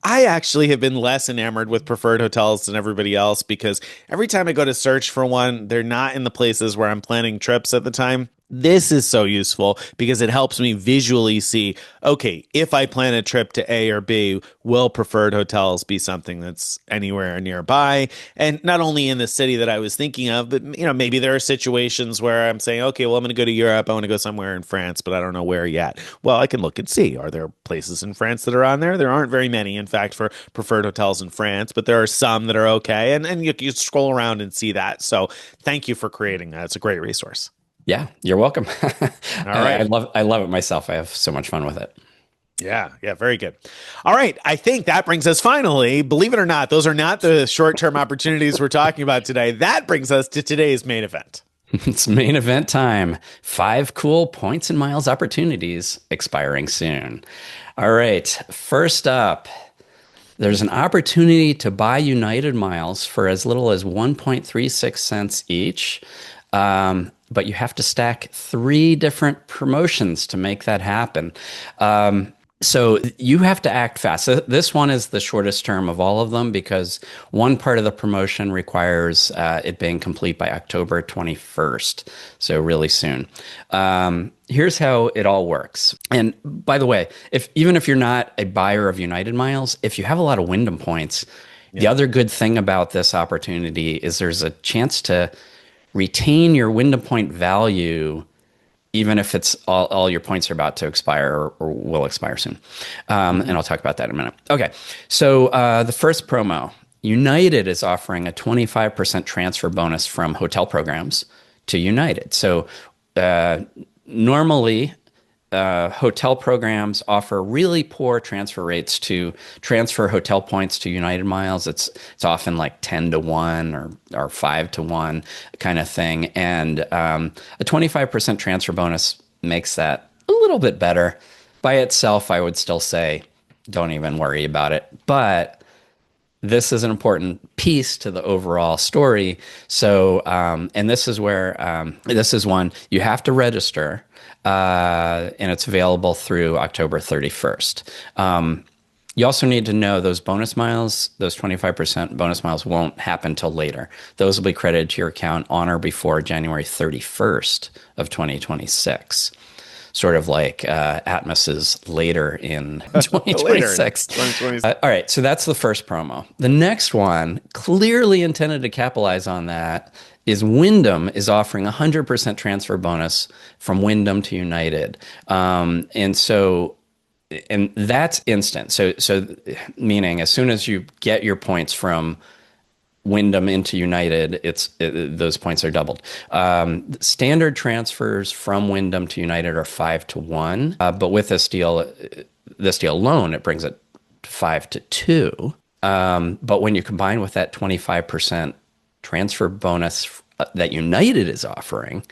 I actually have been less enamored with preferred hotels than everybody else because every time I go to search for one, they're not in the places where I'm planning trips at the time. This is so useful because it helps me visually see, okay, if I plan a trip to A or B, will preferred hotels be something that's anywhere nearby? And not only in the city that I was thinking of, but maybe there are situations where I'm saying, okay, well, I'm going to go to Europe. I want to go somewhere in France, but I don't know where yet. Well, I can look and see. Are there places in France that are on there? There aren't very many, in fact, for preferred hotels in France, but there are some that are okay. And you scroll around and see that. So thank you for creating that. It's a great resource. yeah, you're welcome. All right. I love it myself. I have so much fun with it. Yeah, very good. All right, I think that brings us finally, believe it or not, those are not the short-term opportunities we're talking about today. That brings us to today's main event. It's main event time. 5 cool points and miles opportunities expiring soon. All right, first up, there's an opportunity to buy United miles for as little as 1.36 cents each. But you have to stack 3 different promotions to make that happen. So you have to act fast. This one is the shortest term of all of them because one part of the promotion requires it being complete by October 21st. So really soon. Here's how it all works. And by the way, even if you're not a buyer of United Miles, if you have a lot of Wyndham points, the other good thing about this opportunity is there's a chance to retain your Wyndham point value, even if it's all your points are about to expire or will expire soon. And I'll talk about that in a minute. Okay, so the first promo, United is offering a 25% transfer bonus from hotel programs to United. So normally, hotel programs offer really poor transfer rates to transfer hotel points to United Miles. It's often like 10 to 1 or 5 to 1 kind of thing. And a 25% transfer bonus makes that a little bit better. By itself, I would still say don't even worry about it. But this is an important piece to the overall story. So, and this is where, this is one you have to register, and it's available through October 31st. You also need to know those bonus miles, those 25% bonus miles won't happen till later. Those will be credited to your account on or before January 31st of 2026. Sort of like Atmos is later in 2026. 2026. All right, so that's the first promo. The next one, clearly intended to capitalize on that, is Wyndham is offering 100% transfer bonus from Wyndham to United. And that's instant. So meaning as soon as you get your points from Wyndham into United, those points are doubled. Standard transfers from Wyndham to United are 5 to 1, but with this deal alone, it brings it to 5 to 2. But when you combine with that 25% transfer bonus that United is offering,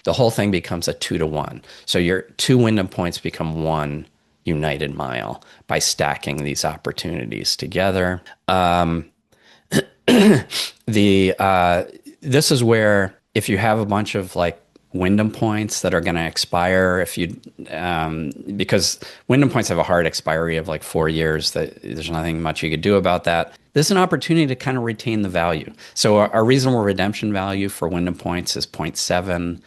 the whole thing becomes a 2 to 1. So your 2 Wyndham points become 1 United mile by stacking these opportunities together. This is where if you have a bunch of like Wyndham points that are going to expire, because Wyndham points have a hard expiry of like 4 years, that there's nothing much you could do about that. This is an opportunity to kind of retain the value. So our reasonable redemption value for Wyndham points is 0.7.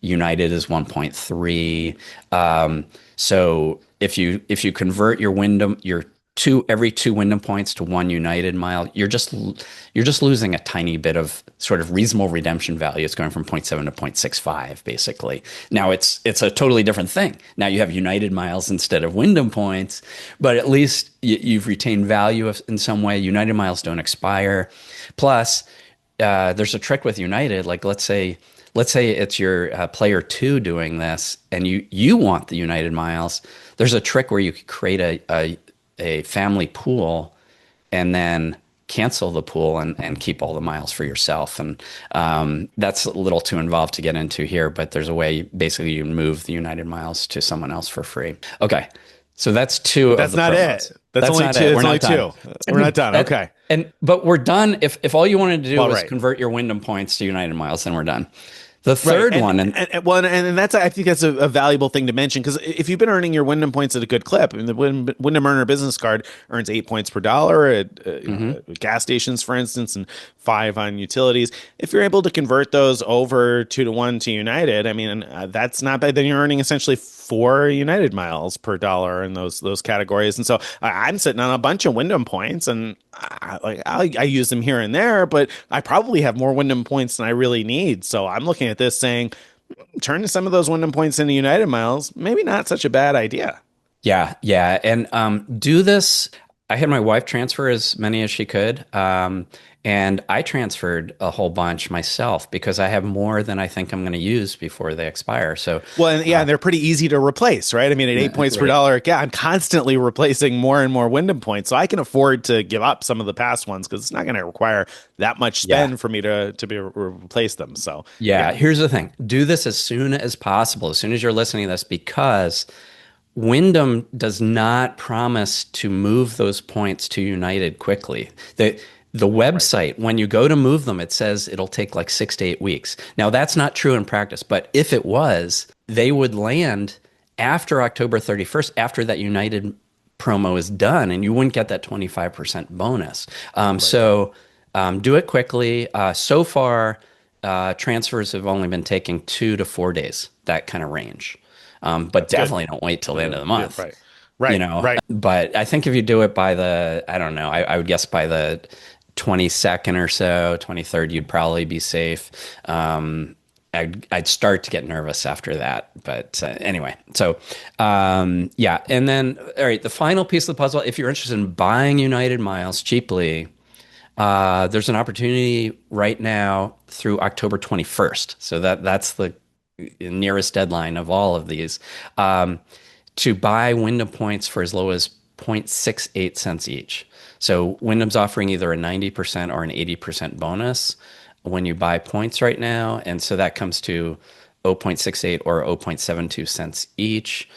United is 1.3. So if you convert your every two Wyndham points to one United mile, you're just losing a tiny bit of sort of reasonable redemption value. It's going from zero point 0.7 to 0.65 basically. Now it's a totally different thing. Now you have United miles instead of Wyndham points, but at least you've retained value in some way. United miles don't expire. Plus, there's a trick with United. Like let's say it's your player two doing this, and you want the United miles. There's a trick where you could create a family pool and then cancel the pool and keep all the miles for yourself. And that's a little too involved to get into here, but there's a way basically you move the United miles to someone else for free. Okay. So that's two. That's not it. That's only two. It's only two. We're not done. Okay. But we're done. If all you wanted to do was convert your Wyndham points to United miles, then we're done. The third one, and that's, I think that's a valuable thing to mention, because if you've been earning your Wyndham points at a good clip, I mean, the Wyndham Earner Business Card earns 8 points per dollar at gas stations, for instance, and 5 on utilities. If you're able to convert those over 2-to-1 to United, I mean, that's not bad. Then you're earning essentially 4 United miles per dollar in those categories. And so I'm sitting on a bunch of Wyndham points, and I use them here and there, but I probably have more Wyndham points than I really need. So I'm looking at this saying, turn some of those Wyndham points into United miles, maybe not such a bad idea. Yeah. And do this. I had my wife transfer as many as she could. And I transferred a whole bunch myself because I have more than I think I'm going to use before they expire. So, and they're pretty easy to replace, right? I mean, at 8 points per dollar, I'm constantly replacing more and more Wyndham points, so I can afford to give up some of the past ones because it's not going to require that much spend for me to replace them. So, here's the thing: do this as soon as possible, as soon as you're listening to this, because Wyndham does not promise to move those points to United quickly. The website, when you go to move them, it says it'll take like 6 to 8 weeks. Now, that's not true in practice, but if it was, they would land after October 31st, after that United promo is done, and you wouldn't get that 25% bonus. So do it quickly. So far, transfers have only been taking 2 to 4 days, that kind of range. But that's definitely don't wait till the end of the month. Right. But I think if you do it by I would guess by the 22nd or so, 23rd, you'd probably be safe. I'd start to get nervous after that. But anyway, so and then, all right, the final piece of the puzzle, if you're interested in buying United miles cheaply, there's an opportunity right now through October 21st. So that's the nearest deadline of all of these, to buy Wyndham points for as low as 0.68 cents each. So Wyndham's offering either a 90% or an 80% bonus when you buy points right now. And so that comes to 0.68 or 0.72 cents each.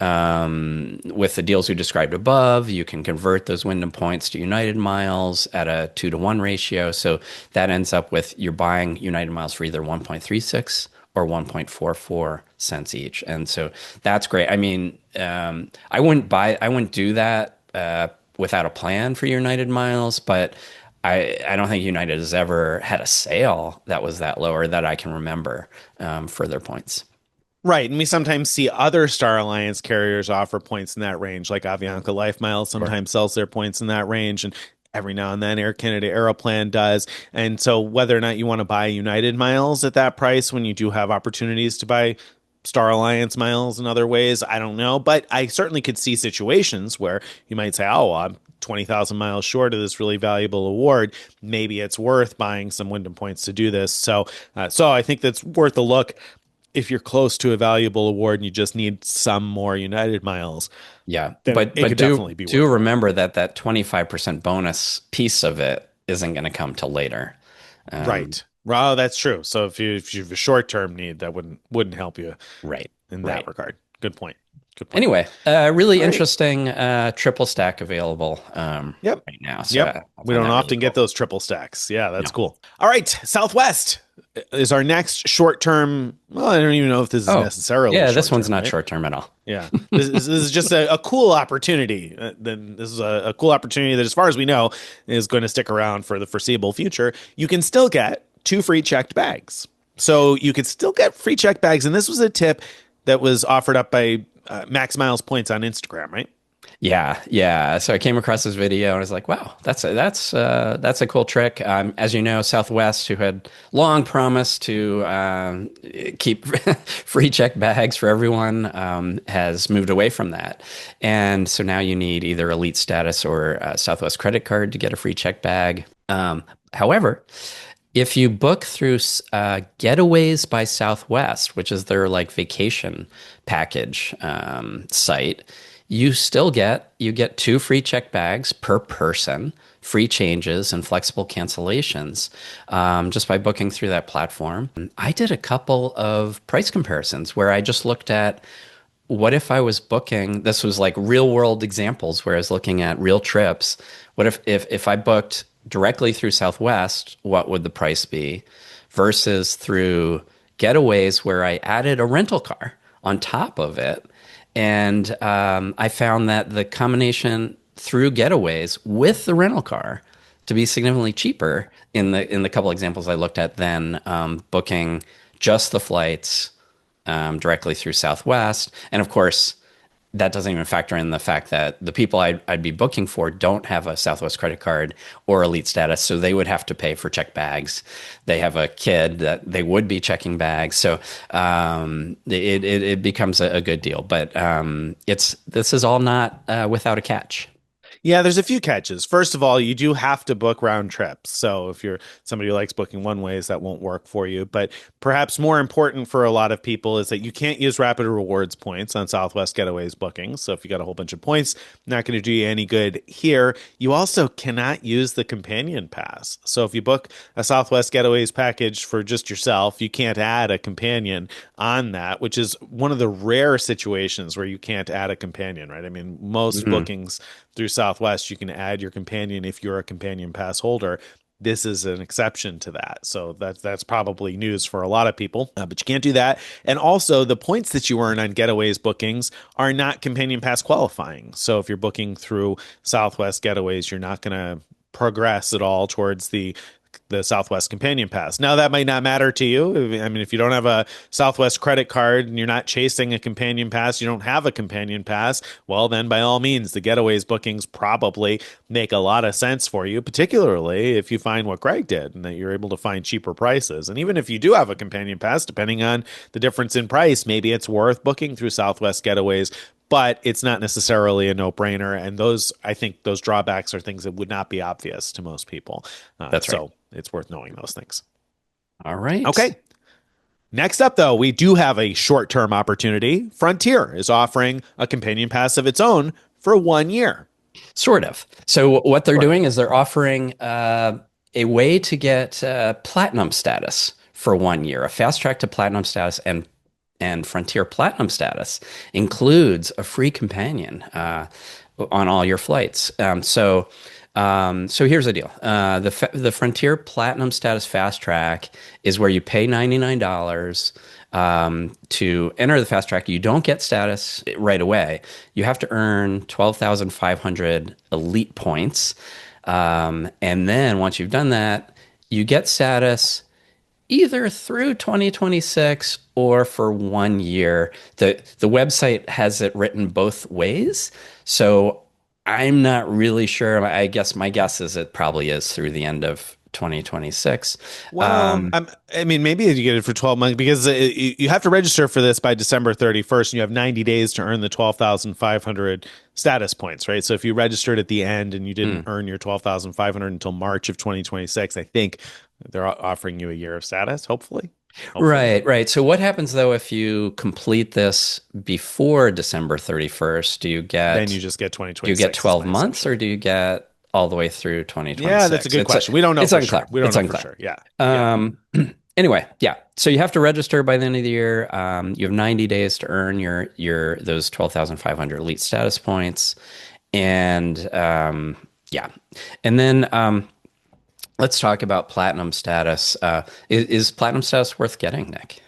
With the deals we described above, you can convert those Wyndham points to United miles at a 2-to-1 ratio. So that ends up with you're buying United miles for either 1.36 or 1.44 cents each. And so that's great. I mean, I wouldn't do that without a plan for United miles, but I don't think United has ever had a sale that was that low or that I can remember for their points. Right. And we sometimes see other Star Alliance carriers offer points in that range, like Avianca Life Miles sometimes sells their points in that range. And every now and then Air Canada Aeroplan does. And so whether or not you want to buy United miles at that price when you do have opportunities to buy Star Alliance miles in other ways, I don't know. But I certainly could see situations where you might say, oh, I'm 20,000 miles short of this really valuable award. Maybe it's worth buying some Wyndham points to do this. So I think that's worth a look if you're close to a valuable award and you just need some more United miles. Yeah, but do remember that 25% bonus piece of it isn't going to come till later. Right. Well, that's true. So if you have a short-term need, that wouldn't help you in that regard. Good point. Anyway, really interesting triple stack available right now. So we don't often get those triple stacks. Yeah, that's cool. All right, Southwest is our next short-term. Well, I don't even know if this is necessarily. Yeah, this one's not short-term at all. Yeah, this is just a cool opportunity. Then this is a cool opportunity that, as far as we know, is going to stick around for the foreseeable future. You can still get 2 free checked bags. So you could still get free checked bags, and this was a tip that was offered up by Max Miles Points on Instagram, right? Yeah, yeah. So I came across this video and I was like, "Wow, that's a cool trick." As you know, Southwest, who had long promised to keep free check bags for everyone, has moved away from that, and so now you need either Elite status or a Southwest credit card to get a free check bag. However, if you book through Getaways by Southwest, which is their like vacation package site, you get two free check bags per person, free changes and flexible cancellations just by booking through that platform. I did a couple of price comparisons where I just looked at what if I was booking, this was like real world examples where I was looking at real trips. What if I booked directly through Southwest, what would the price be versus through Getaways where I added a rental car on top of it. And I found that the combination through Getaways with the rental car to be significantly cheaper in the couple examples I looked at than booking just the flights directly through Southwest. And of course, that doesn't even factor in the fact that the people I'd be booking for don't have a Southwest credit card or Elite status, so they would have to pay for check bags. They have a kid that they would be checking bags, so it becomes a good deal. But this is all not without a catch. Yeah, there's a few catches. First of all, you do have to book round trips. So if you're somebody who likes booking one ways, that won't work for you. But perhaps more important for a lot of people is that you can't use Rapid Rewards points on Southwest Getaways bookings. So if you got a whole bunch of points, not going to do you any good here. You also cannot use the companion pass. So if you book a Southwest Getaways package for just yourself, you can't add a companion on that, which is one of the rare situations where you can't add a companion, right? I mean, most bookings through Southwest, you can add your companion if you're a companion pass holder. This is an exception to that. So that's probably news for a lot of people, but you can't do that. And also, the points that you earn on Getaways bookings are not companion pass qualifying. So if you're booking through Southwest Getaways, you're not going to progress at all towards the Southwest Companion Pass. Now, that might not matter to you. I mean, if you don't have a Southwest credit card and you're not chasing a Companion Pass, you don't have a Companion Pass, well, then by all means, the Getaways bookings probably make a lot of sense for you, particularly if you find what Greg did and that you're able to find cheaper prices. And even if you do have a Companion Pass, depending on the difference in price, maybe it's worth booking through Southwest Getaways, but it's not necessarily a no-brainer. And I think those drawbacks are things that would not be obvious to most people. That's right. So it's worth knowing those things. All right. Okay. Next up, though, we do have a short-term opportunity. Frontier is offering a companion pass of its own for 1 year. Sort of. So what they're doing is they're offering a way to get platinum status for 1 year, a fast track to platinum status, and Frontier Platinum status includes a free companion on all your flights. So here's the deal. The Frontier Platinum status fast track is where you pay $99 to enter the fast track. You don't get status right away. You have to earn 12,500 elite points. And then once you've done that, you get status either through 2026 or for 1 year. The website has it written both ways. So I'm not really sure. I guess my guess is it probably is through the end of 2026. Well, I mean, maybe you get it for 12 months because you have to register for this by December 31st, and you have 90 days to earn the 12,500 status points, right? So if you registered at the end and you didn't earn your 12,500 until March of 2026, I think they're offering you a year of status, hopefully. Right. So what happens though if you complete this before December 31st? Then you just get 2026. Do you get 12 months or do you get all the way through 2026? Yeah, that's a good question. We don't know for sure. We don't know for sure. Yeah. Anyway, yeah. So you have to register by the end of the year. You have 90 days to earn your those 12,500 elite status points. And yeah. And then let's talk about platinum status. Is platinum status worth getting, Nick?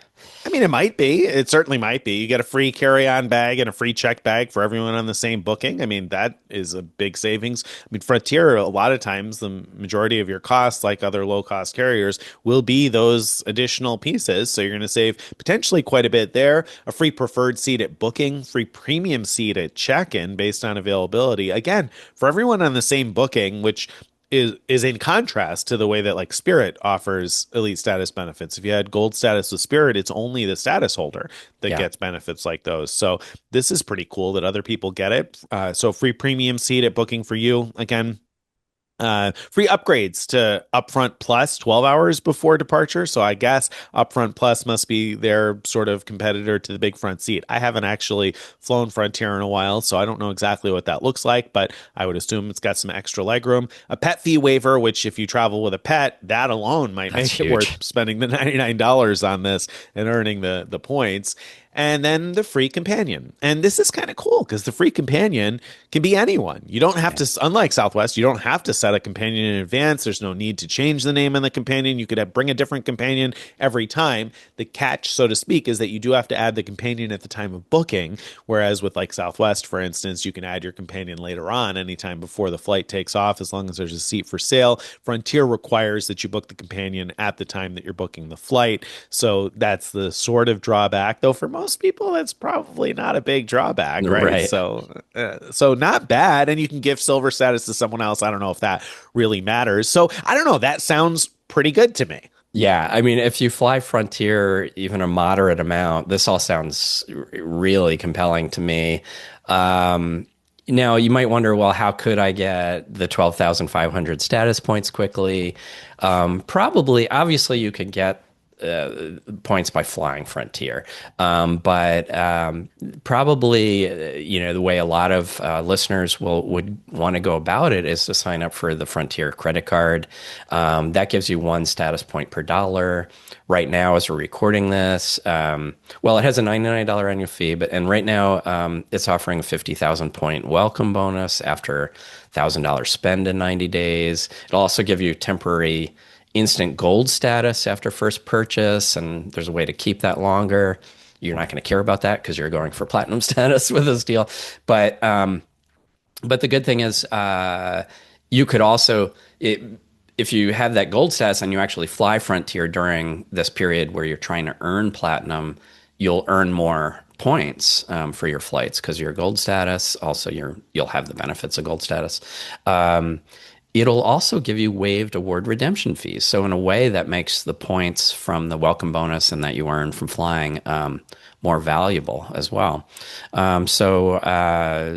I mean, it might be. It certainly might be. You get a free carry-on bag and a free check bag for everyone on the same booking. I mean, that is a big savings. I mean, Frontier, a lot of times, the majority of your costs, like other low-cost carriers, will be those additional pieces. So you're going to save potentially quite a bit there. A free preferred seat at booking, free premium seat at check-in based on availability. Again, for everyone on the same booking, which is in contrast to the way that like Spirit offers elite status benefits. If you had gold status with Spirit, it's only the status holder that Yeah. gets benefits like those. So this is pretty cool that other people get it. So free premium seat at booking for you. Again, free upgrades to Upfront Plus 12 hours before departure. So I guess Upfront Plus must be their sort of competitor to the big front seat. I haven't actually flown Frontier in a while, so I don't know exactly what that looks like, but I would assume it's got some extra legroom. A pet fee waiver, which if you travel with a pet, that alone might That's make it huge. worth spending the $99 on this and earning the points. And then the free companion. And this is kind of cool because the free companion can be anyone. You don't have Yeah. to, unlike Southwest, you don't have to set a companion in advance. There's no need to change the name on the companion. You could bring a different companion every time. The catch, so to speak, is that you do have to add the companion at the time of booking. Whereas with like Southwest, for instance, you can add your companion later on, anytime before the flight takes off, as long as there's a seat for sale. Frontier requires that you book the companion at the time that you're booking the flight. So that's the sort of drawback, though for most people that's probably not a big drawback, right? Right. So not bad, and you can give silver status to someone else. I don't know if that really matters. So I don't know, that sounds pretty good to me. Yeah, I mean, if you fly Frontier even a moderate amount, this all sounds really compelling to me. Um, Now, you might wonder, well, how could I get the 12,500 status points quickly? Probably, obviously, you could get points by flying Frontier. But probably, the way a lot of listeners would want to go about it is to sign up for the Frontier credit card. That gives you one status point per dollar. Right now, as we're recording this, well, it has a $99 annual fee, and right now it's offering a 50,000 point welcome bonus after $1,000 spend in 90 days. It'll also give you temporary instant gold status after first purchase, and there's a way to keep that longer. You're not going to care about that because you're going for platinum status with this deal. But the good thing is, you could also, if you have that gold status and you actually fly Frontier during this period where you're trying to earn platinum, you'll earn more points for your flights because you're gold status. Also, you'll have the benefits of gold status. It'll also give you waived award redemption fees. So in a way, that makes the points from the welcome bonus and that you earn from flying more valuable as well. I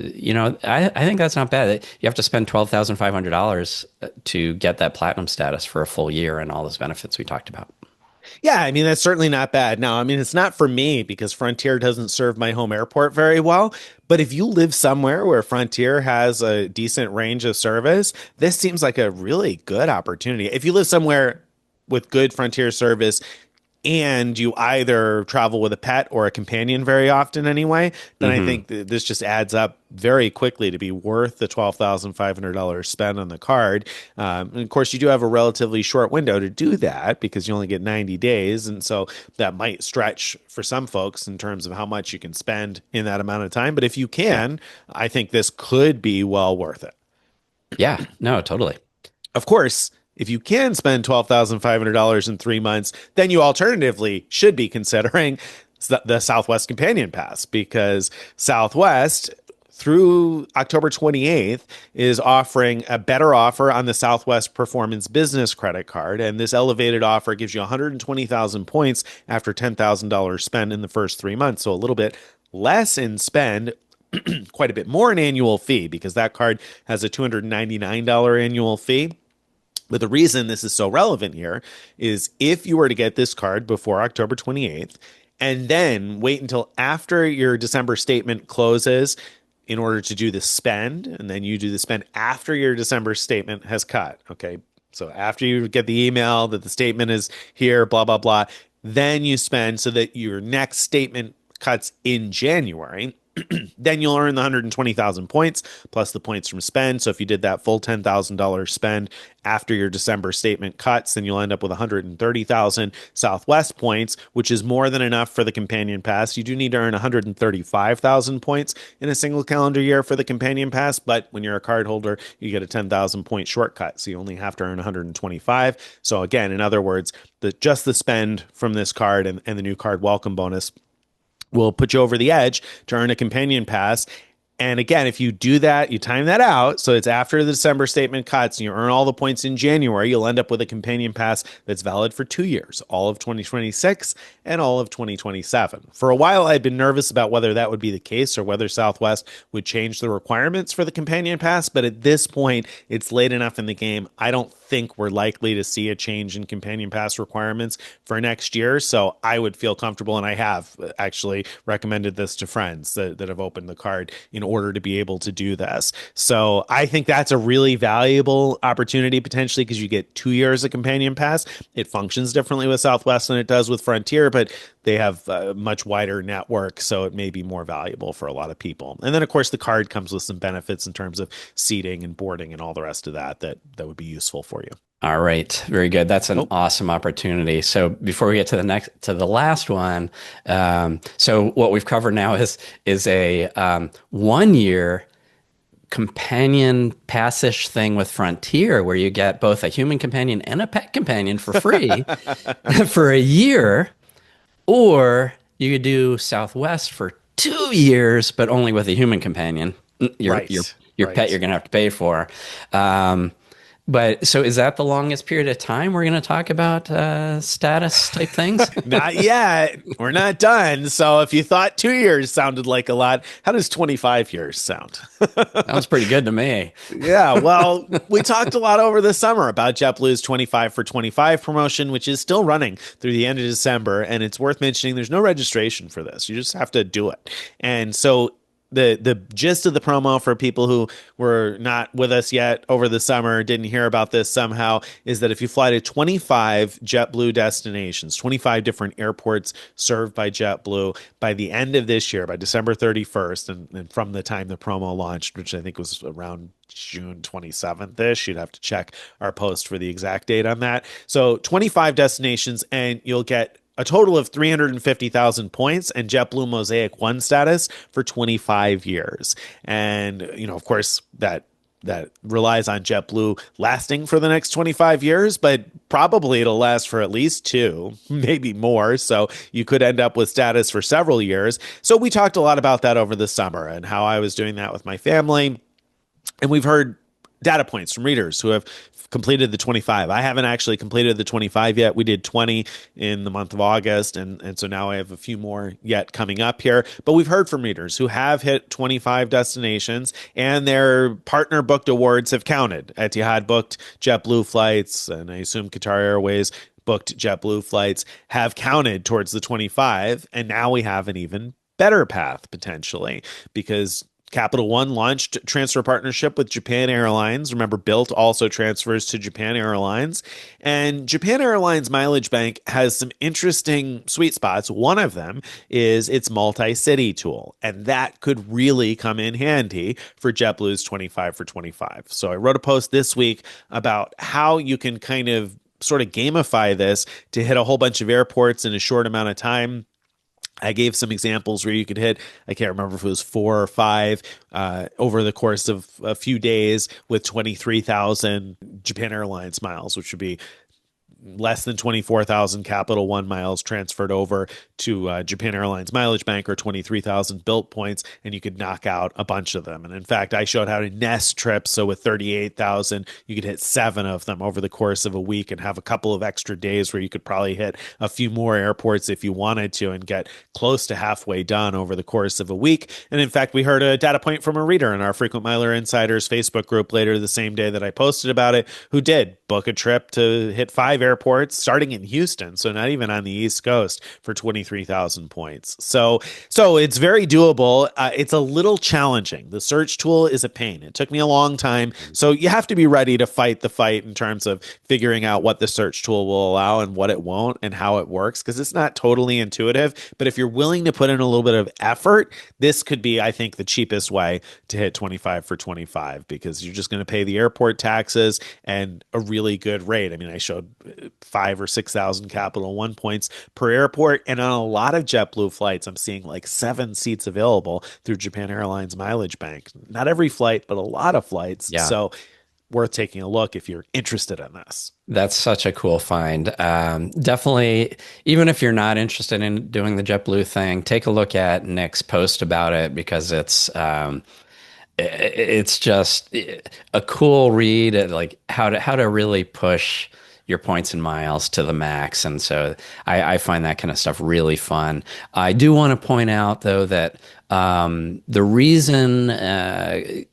think that's not bad. You have to spend $12,500 to get that platinum status for a full year and all those benefits we talked about. Yeah, I mean, that's certainly not bad. Now, I mean, it's not for me because Frontier doesn't serve my home airport very well. But if you live somewhere where Frontier has a decent range of service, this seems like a really good opportunity. If you live somewhere with good Frontier service, and you either travel with a pet or a companion very often anyway, then I think this just adds up very quickly to be worth the $12,500 spent on the card. And of course, you do have a relatively short window to do that because you only get 90 days. And so that might stretch for some folks in terms of how much you can spend in that amount of time. But if you Yeah. can, I think this could be well worth it. Yeah. No, totally. Of course, if you can spend $12,500 in 3 months, then you alternatively should be considering the Southwest Companion Pass because Southwest through October 28th is offering a better offer on the Southwest Performance Business Credit Card. And this elevated offer gives you 120,000 points after $10,000 spent in the first 3 months. So a little bit less in spend, quite a bit more in annual fee because that card has a $299 annual fee. But the reason this is so relevant here is if you were to get this card before October 28th and then wait until after your December statement closes in order to do the spend, and then you do the spend after your December statement has cut. Okay. So after you get the email that the statement is here, blah, blah, blah, then you spend so that your next statement cuts in January. Then you'll earn the 120,000 points plus the points from spend. So if you did that full $10,000 spend after your December statement cuts, then you'll end up with 130,000 Southwest points, which is more than enough for the companion pass. You do need to earn 135,000 points in a single calendar year for the companion pass, but when you're a card holder, you get a 10,000 point shortcut. So you only have to earn 125. So again, in other words, just the spend from this card and the new card welcome bonus will put you over the edge to earn a companion pass. And again, if you do that, you time that out, so it's after the December statement cuts and you earn all the points in January, you'll end up with a companion pass that's valid for 2 years, all of 2026 and all of 2027. For a while, I'd been nervous about whether that would be the case or whether Southwest would change the requirements for the companion pass, but at this point, it's late enough in the game. I don't think we're likely to see a change in companion pass requirements for next year, so I would feel comfortable, and I have actually recommended this to friends that have opened the card in order to be able to do this. So I think that's a really valuable opportunity potentially because you get 2 years of companion pass. It functions differently with Southwest than it does with Frontier, but they have a much wider network, so it may be more valuable for a lot of people. And then, of course, the card comes with some benefits in terms of seating and boarding and all the rest of that would be useful for you. All right, very good. That's an awesome opportunity. So before we get to the last one, so what we've covered now is a 1 year companion passish thing with Frontier, where you get both a human companion and a pet companion for free for a year, or you could do Southwest for 2 years, but only with a human companion. Your pet you're going to have to pay for. But so is that the longest period of time we're going to talk about status type things? Not yet. We're not done. So if you thought 2 years sounded like a lot, how does 25 years sound? Sounds pretty good to me. Yeah, well, we talked a lot over the summer about JetBlue's 25 for 25 promotion, which is still running through the end of December. And it's worth mentioning there's no registration for this. You just have to do it. And so the gist of the promo for people who were not with us yet over the summer, didn't hear about this somehow, is that if you fly to 25 JetBlue destinations, 25 different airports served by JetBlue by the end of this year, by December 31st, and from the time the promo launched, which I think was around June 27th-ish. You'd have to check our post for the exact date on that. So 25 destinations, and you'll get a total of 350,000 points and JetBlue Mosaic 1 status for 25 years. And, of course, that relies on JetBlue lasting for the next 25 years, but probably it'll last for at least 2, maybe more. So you could end up with status for several years. So we talked a lot about that over the summer and how I was doing that with my family. And we've heard data points from readers who have completed the 25. I haven't actually completed the 25 yet. We did 20 in the month of August, and so now I have a few more yet coming up here. But we've heard from readers who have hit 25 destinations, and their partner booked awards have counted. Etihad booked JetBlue flights, and I assume Qatar Airways booked JetBlue flights, have counted towards the 25, and now we have an even better path potentially, because Capital One launched transfer partnership with Japan Airlines. Remember, Bilt also transfers to Japan Airlines. And Japan Airlines Mileage Bank has some interesting sweet spots. One of them is its multi-city tool. And that could really come in handy for JetBlue's 25 for 25. So I wrote a post this week about how you can kind of sort of gamify this to hit a whole bunch of airports in a short amount of time. I gave some examples where you could hit, I can't remember if it was 4 or 5 over the course of a few days with 23,000 Japan Airlines miles, which would be less than 24,000 Capital One miles transferred over to Japan Airlines Mileage Bank, or 23,000 Bilt points, and you could knock out a bunch of them. And in fact, I showed how to nest trips. So with 38,000, you could hit 7 of them over the course of a week and have a couple of extra days where you could probably hit a few more airports if you wanted to and get close to halfway done over the course of a week. And in fact, we heard a data point from a reader in our Frequent Miler Insiders Facebook group later the same day that I posted about it, who did book a trip to hit 5 airports airports, starting in Houston, so not even on the East Coast, for 23,000 points. So it's very doable. It's a little challenging. The search tool is a pain. It took me a long time, so you have to be ready to fight the fight in terms of figuring out what the search tool will allow and what it won't and how it works, because it's not totally intuitive. But if you're willing to put in a little bit of effort, this could be, I think, the cheapest way to hit 25 for 25, because you're just going to pay the airport taxes and a really good rate. I mean, I showed 5,000 or 6,000 Capital One points per airport, and on a lot of JetBlue flights, I'm seeing like 7 seats available through Japan Airlines Mileage Bank. Not every flight, but a lot of flights. Yeah. So worth taking a look if you're interested in this. That's such a cool find. Definitely, even if you're not interested in doing the JetBlue thing, take a look at Nick's post about it, because it's just a cool read at like how to really push your points and miles to the max. And so I find that kind of stuff really fun. I do want to point out, though, that the reason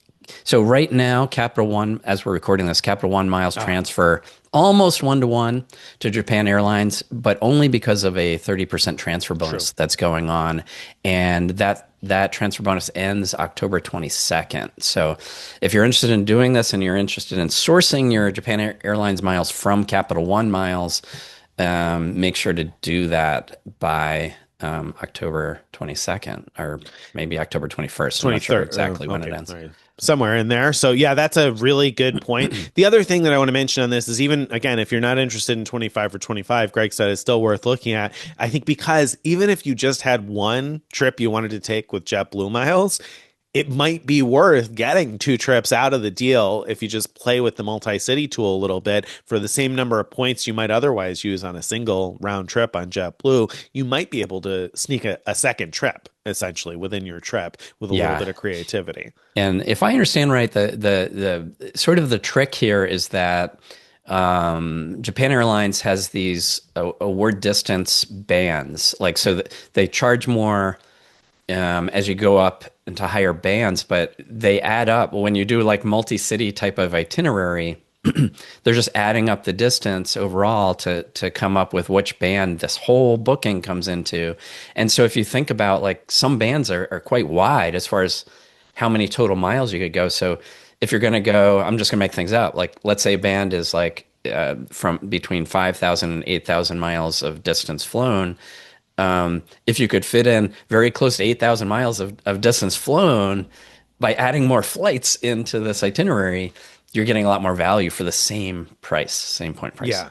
so right now, Capital One, as we're recording this, Capital One miles transfer almost 1-to-1 to Japan Airlines, but only because of a 30% transfer bonus that's going on. And that transfer bonus ends October 22nd. So if you're interested in doing this and you're interested in sourcing your Japan Airlines miles from Capital One miles, make sure to do that by October 22nd, or maybe October 21st. I'm not sure exactly when it ends. Right. Somewhere in there. So yeah, that's a really good point. The other thing that I want to mention on this is, even again, if you're not interested in 25 for 25, Greg said it's still worth looking at. I think because even if you just had one trip you wanted to take with JetBlue miles, it might be worth getting 2 trips out of the deal if you just play with the multi-city tool a little bit. For the same number of points you might otherwise use on a single round trip on JetBlue, you might be able to sneak a second trip essentially within your trip with a little bit of creativity. And if I understand right, the sort of the trick here is that Japan Airlines has these award distance bands, like, so that they charge more as you go up into higher bands, but they add up when you do like multi-city type of itinerary. They're just adding up the distance overall to come up with which band this whole booking comes into. And so if you think about, like, some bands are quite wide as far as how many total miles you could go. So if you're going to go, I'm just going to make things up. Like, let's say a band is like from between 5,000 and 8,000 miles of distance flown. If you could fit in very close to 8,000 miles of distance flown by adding more flights into this itinerary, you're getting a lot more value for the same price, same point price.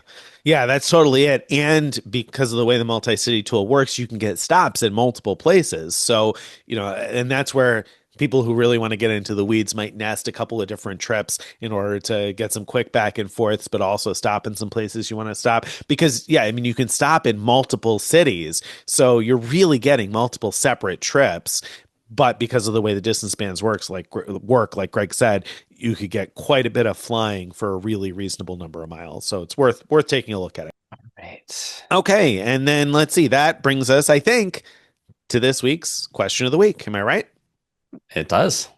Yeah, that's totally it. And because of the way the multi-city tool works, you can get stops in multiple places. So, and that's where people who really want to get into the weeds might nest a couple of different trips in order to get some quick back and forths, but also stop in some places you want to stop. Because, you can stop in multiple cities. So you're really getting multiple separate trips. But because of the way the distance bands work, like Greg said, you could get quite a bit of flying for a really reasonable number of miles. So it's worth taking a look at it. All right. Okay, and then let's see. That brings us, I think, to this week's question of the week. Am I right? It does.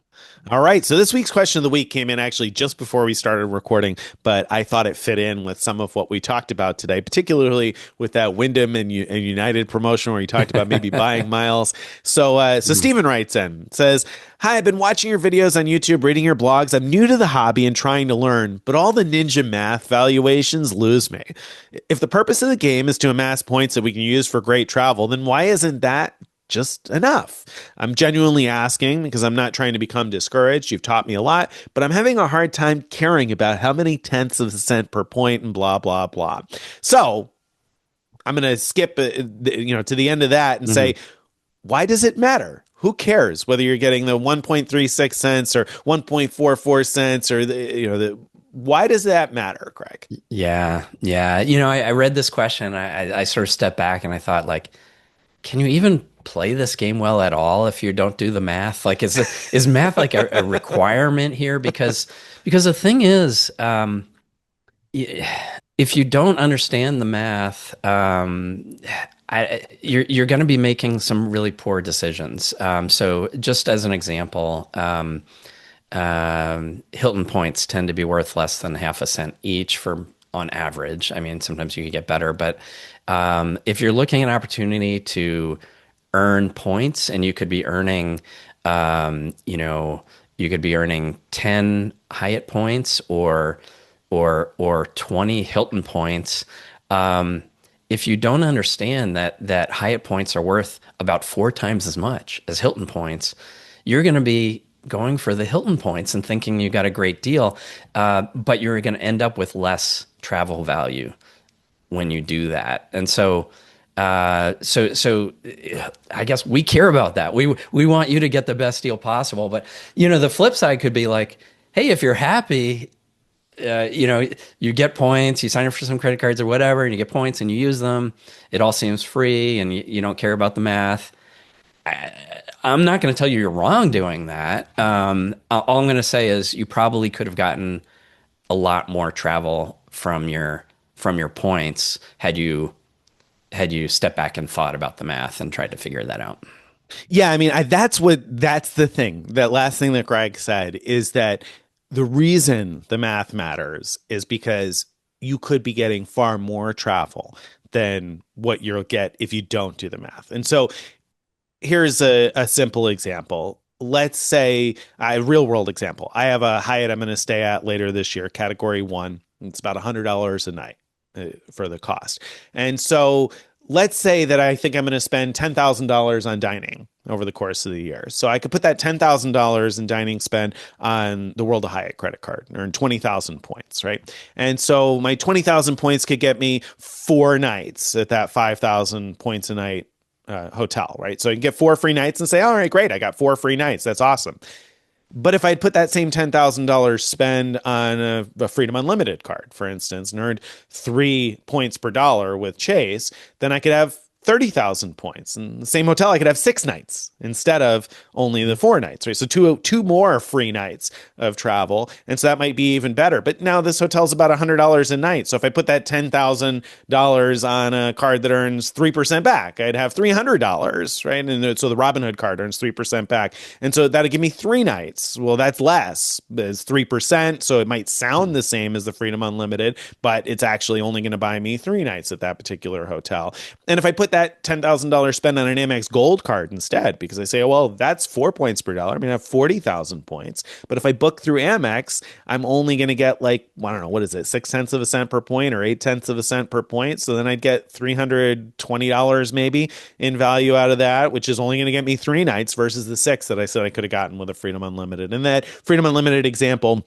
All right. So this week's question of the week came in actually just before we started recording, but I thought it fit in with some of what we talked about today, particularly with that Wyndham and United promotion where you talked about maybe buying miles. So Stephen writes in, says, "Hi, I've been watching your videos on YouTube, reading your blogs. I'm new to the hobby and trying to learn, but all the ninja math valuations lose me. If the purpose of the game is to amass points that we can use for great travel, then why isn't that just enough? I'm genuinely asking because I'm not trying to become discouraged. You've taught me a lot, but I'm having a hard time caring about how many tenths of a cent per point and blah, blah, blah." So I'm going to skip, to the end of that and say, why does it matter? Who cares whether you're getting the 1.36 cents or 1.44 cents or why does that matter, Craig? Yeah. I read this question. I sort of stepped back and I thought, like, can you even play this game well at all if you don't do the math? Like, is math like a requirement here? Because the thing is, if you don't understand the math, you're going to be making some really poor decisions. So just as an example, Hilton points tend to be worth less than half a cent each for on average. I mean, sometimes you could get better, but if you're looking at an opportunity to earn points, and you could be earning, you could be earning 10 Hyatt points or 20 Hilton points. If you don't understand that Hyatt points are worth about 4 times as much as Hilton points, you're going to be going for the Hilton points and thinking you got a great deal, but you're going to end up with less travel value when you do that. And so I guess we care about that. We want you to get the best deal possible. But the flip side could be like, hey, if you're happy, you get points, you sign up for some credit cards or whatever, and you get points and you use them. It all seems free, and you don't care about the math. I'm not going to tell you you're wrong doing that. All I'm going to say is you probably could have gotten a lot more travel from your points had you stepped back and thought about the math and tried to figure that out. Yeah, I mean, that's the thing. That last thing that Greg said is that the reason the math matters is because you could be getting far more travel than what you'll get if you don't do the math. And so here's a simple example. Let's say a real world example. I have a Hyatt I'm going to stay at later this year, category 1. It's about $100 a night for the cost. And so let's say that I think I'm going to spend $10,000 on dining over the course of the year. So I could put that $10,000 in dining spend on the World of Hyatt credit card and earn 20,000 points, right? And so my 20,000 points could get me 4 nights at that 5,000 points a night hotel, right? So I can get 4 free nights and say, all right, great, I got 4 free nights. That's awesome. But if I'd put that same $10,000 spend on a Freedom Unlimited card, for instance, and earned 3 points per dollar with Chase, then I could have 30,000 points. In the same hotel, I could have 6 nights instead of only the 4 nights, right? So two more free nights of travel. And so that might be even better. But now this hotel's about $100 a night. So if I put that $10,000 on a card that earns 3% back, I'd have $300, right? And so the Robinhood card earns 3% back. And so that'd give me 3 nights. Well, that's less. It's 3%. So it might sound the same as the Freedom Unlimited, but it's actually only going to buy me 3 nights at that particular hotel. And if I put that $10,000 spend on an Amex Gold card instead, because I say, oh, well, that's 4 points per dollar. I mean, I have 40,000 points. But if I book through Amex, I'm only going to get like, I don't know, what is it, 0.6 of a cent per point or 0.8 of a cent per point. So then I'd get $320 maybe in value out of that, which is only going to get me 3 nights versus the 6 that I said I could have gotten with a Freedom Unlimited. And that Freedom Unlimited example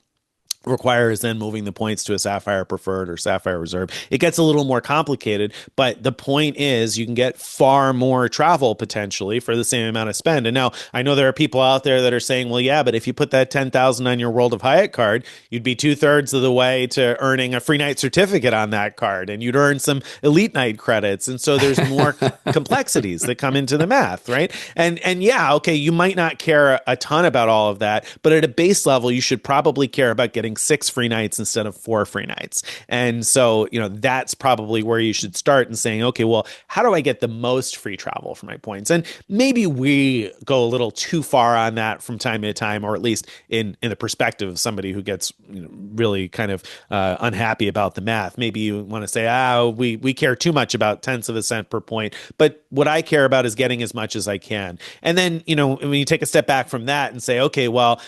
requires then moving the points to a Sapphire Preferred or Sapphire Reserve. It gets a little more complicated, but the point is you can get far more travel potentially for the same amount of spend. And now I know there are people out there that are saying, well, yeah, but if you put that 10,000 on your World of Hyatt card, you'd be 2/3 of the way to earning a free night certificate on that card, and you'd earn some elite night credits. And so there's more complexities that come into the math, right? And yeah, okay, you might not care a ton about all of that, but at a base level, you should probably care about getting 6 free nights instead of 4 free nights. And so, that's probably where you should start and saying, okay, well, how do I get the most free travel for my points? And maybe we go a little too far on that from time to time, or at least in the perspective of somebody who gets really kind of unhappy about the math. Maybe you want to say, we care too much about 0.1 of a cent per point. But what I care about is getting as much as I can. And then, when you take a step back from that and say, okay, well,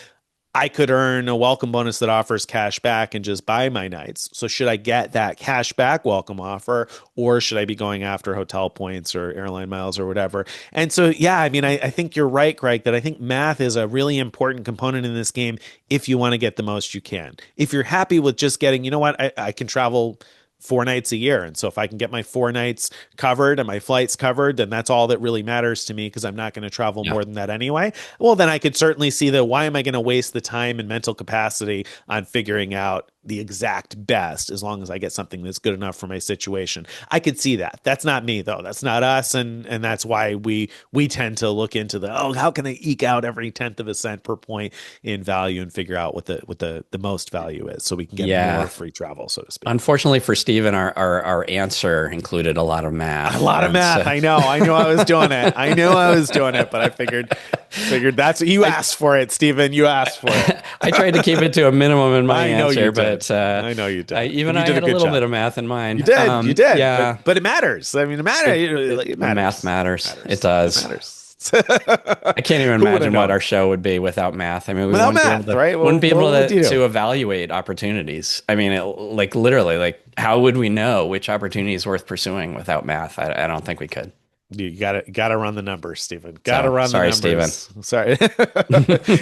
I could earn a welcome bonus that offers cash back and just buy my nights. So should I get that cash back welcome offer, or should I be going after hotel points or airline miles or whatever? And so, yeah, I mean, I think you're right, Greg, that I think math is a really important component in this game if you want to get the most you can. If you're happy with just getting, I can travel 4 nights a year. And so if I can get my 4 nights covered and my flights covered, then that's all that really matters to me, because I'm not going to travel more than that anyway. Well, then I could certainly see that why am I going to waste the time and mental capacity on figuring out the exact best, as long as I get something that's good enough for my situation. I could see that. That's not me though. That's not us. And that's why we tend to look into how can I eke out every 0.1 of a cent per point in value and figure out what the most value is, so we can get more free travel, so to speak. Unfortunately for Steven, our answer included a lot of math. A lot of math. So. I knew I was doing it. But I figured that's what you asked for it, Steven. You asked for it. I tried to keep it to a minimum in my answer, but but I know you did. Even You I did had a good little job. bit of math in mind. You did. You did. Yeah. But it matters. I mean, it matters. It matters. Math matters. It does. It matters. I can't even Who would've imagine what known? our show would be without math. I mean, we Without wouldn't math, be able to, right? wouldn't be What able would you do? to evaluate opportunities. I mean, like literally, like how would we know which opportunity is worth pursuing without math? I don't think we could. You gotta run the numbers, Stephen. Gotta run sorry, the numbers. Sorry,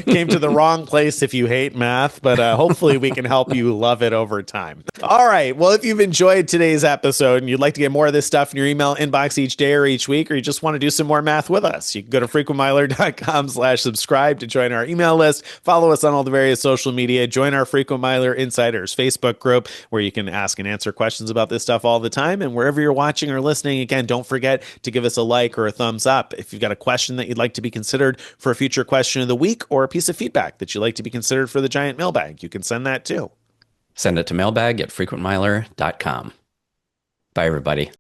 came to the wrong place if you hate math, but hopefully we can help you love it over time. All right. Well, if you've enjoyed today's episode and you'd like to get more of this stuff in your email inbox each day or each week, or you just want to do some more math with us, you can go to frequentmiler.com/subscribe to join our email list. Follow us on all the various social media. Join our Frequent Miler Insiders Facebook group where you can ask and answer questions about this stuff all the time. And wherever you're watching or listening, again, don't forget to give us a like or a thumbs up. If you've got a question that you'd like to be considered for a future question of the week or a piece of feedback that you'd like to be considered for the Giant Mailbag, you can send that too. Send it to mailbag@frequentmiler.com. Bye, everybody.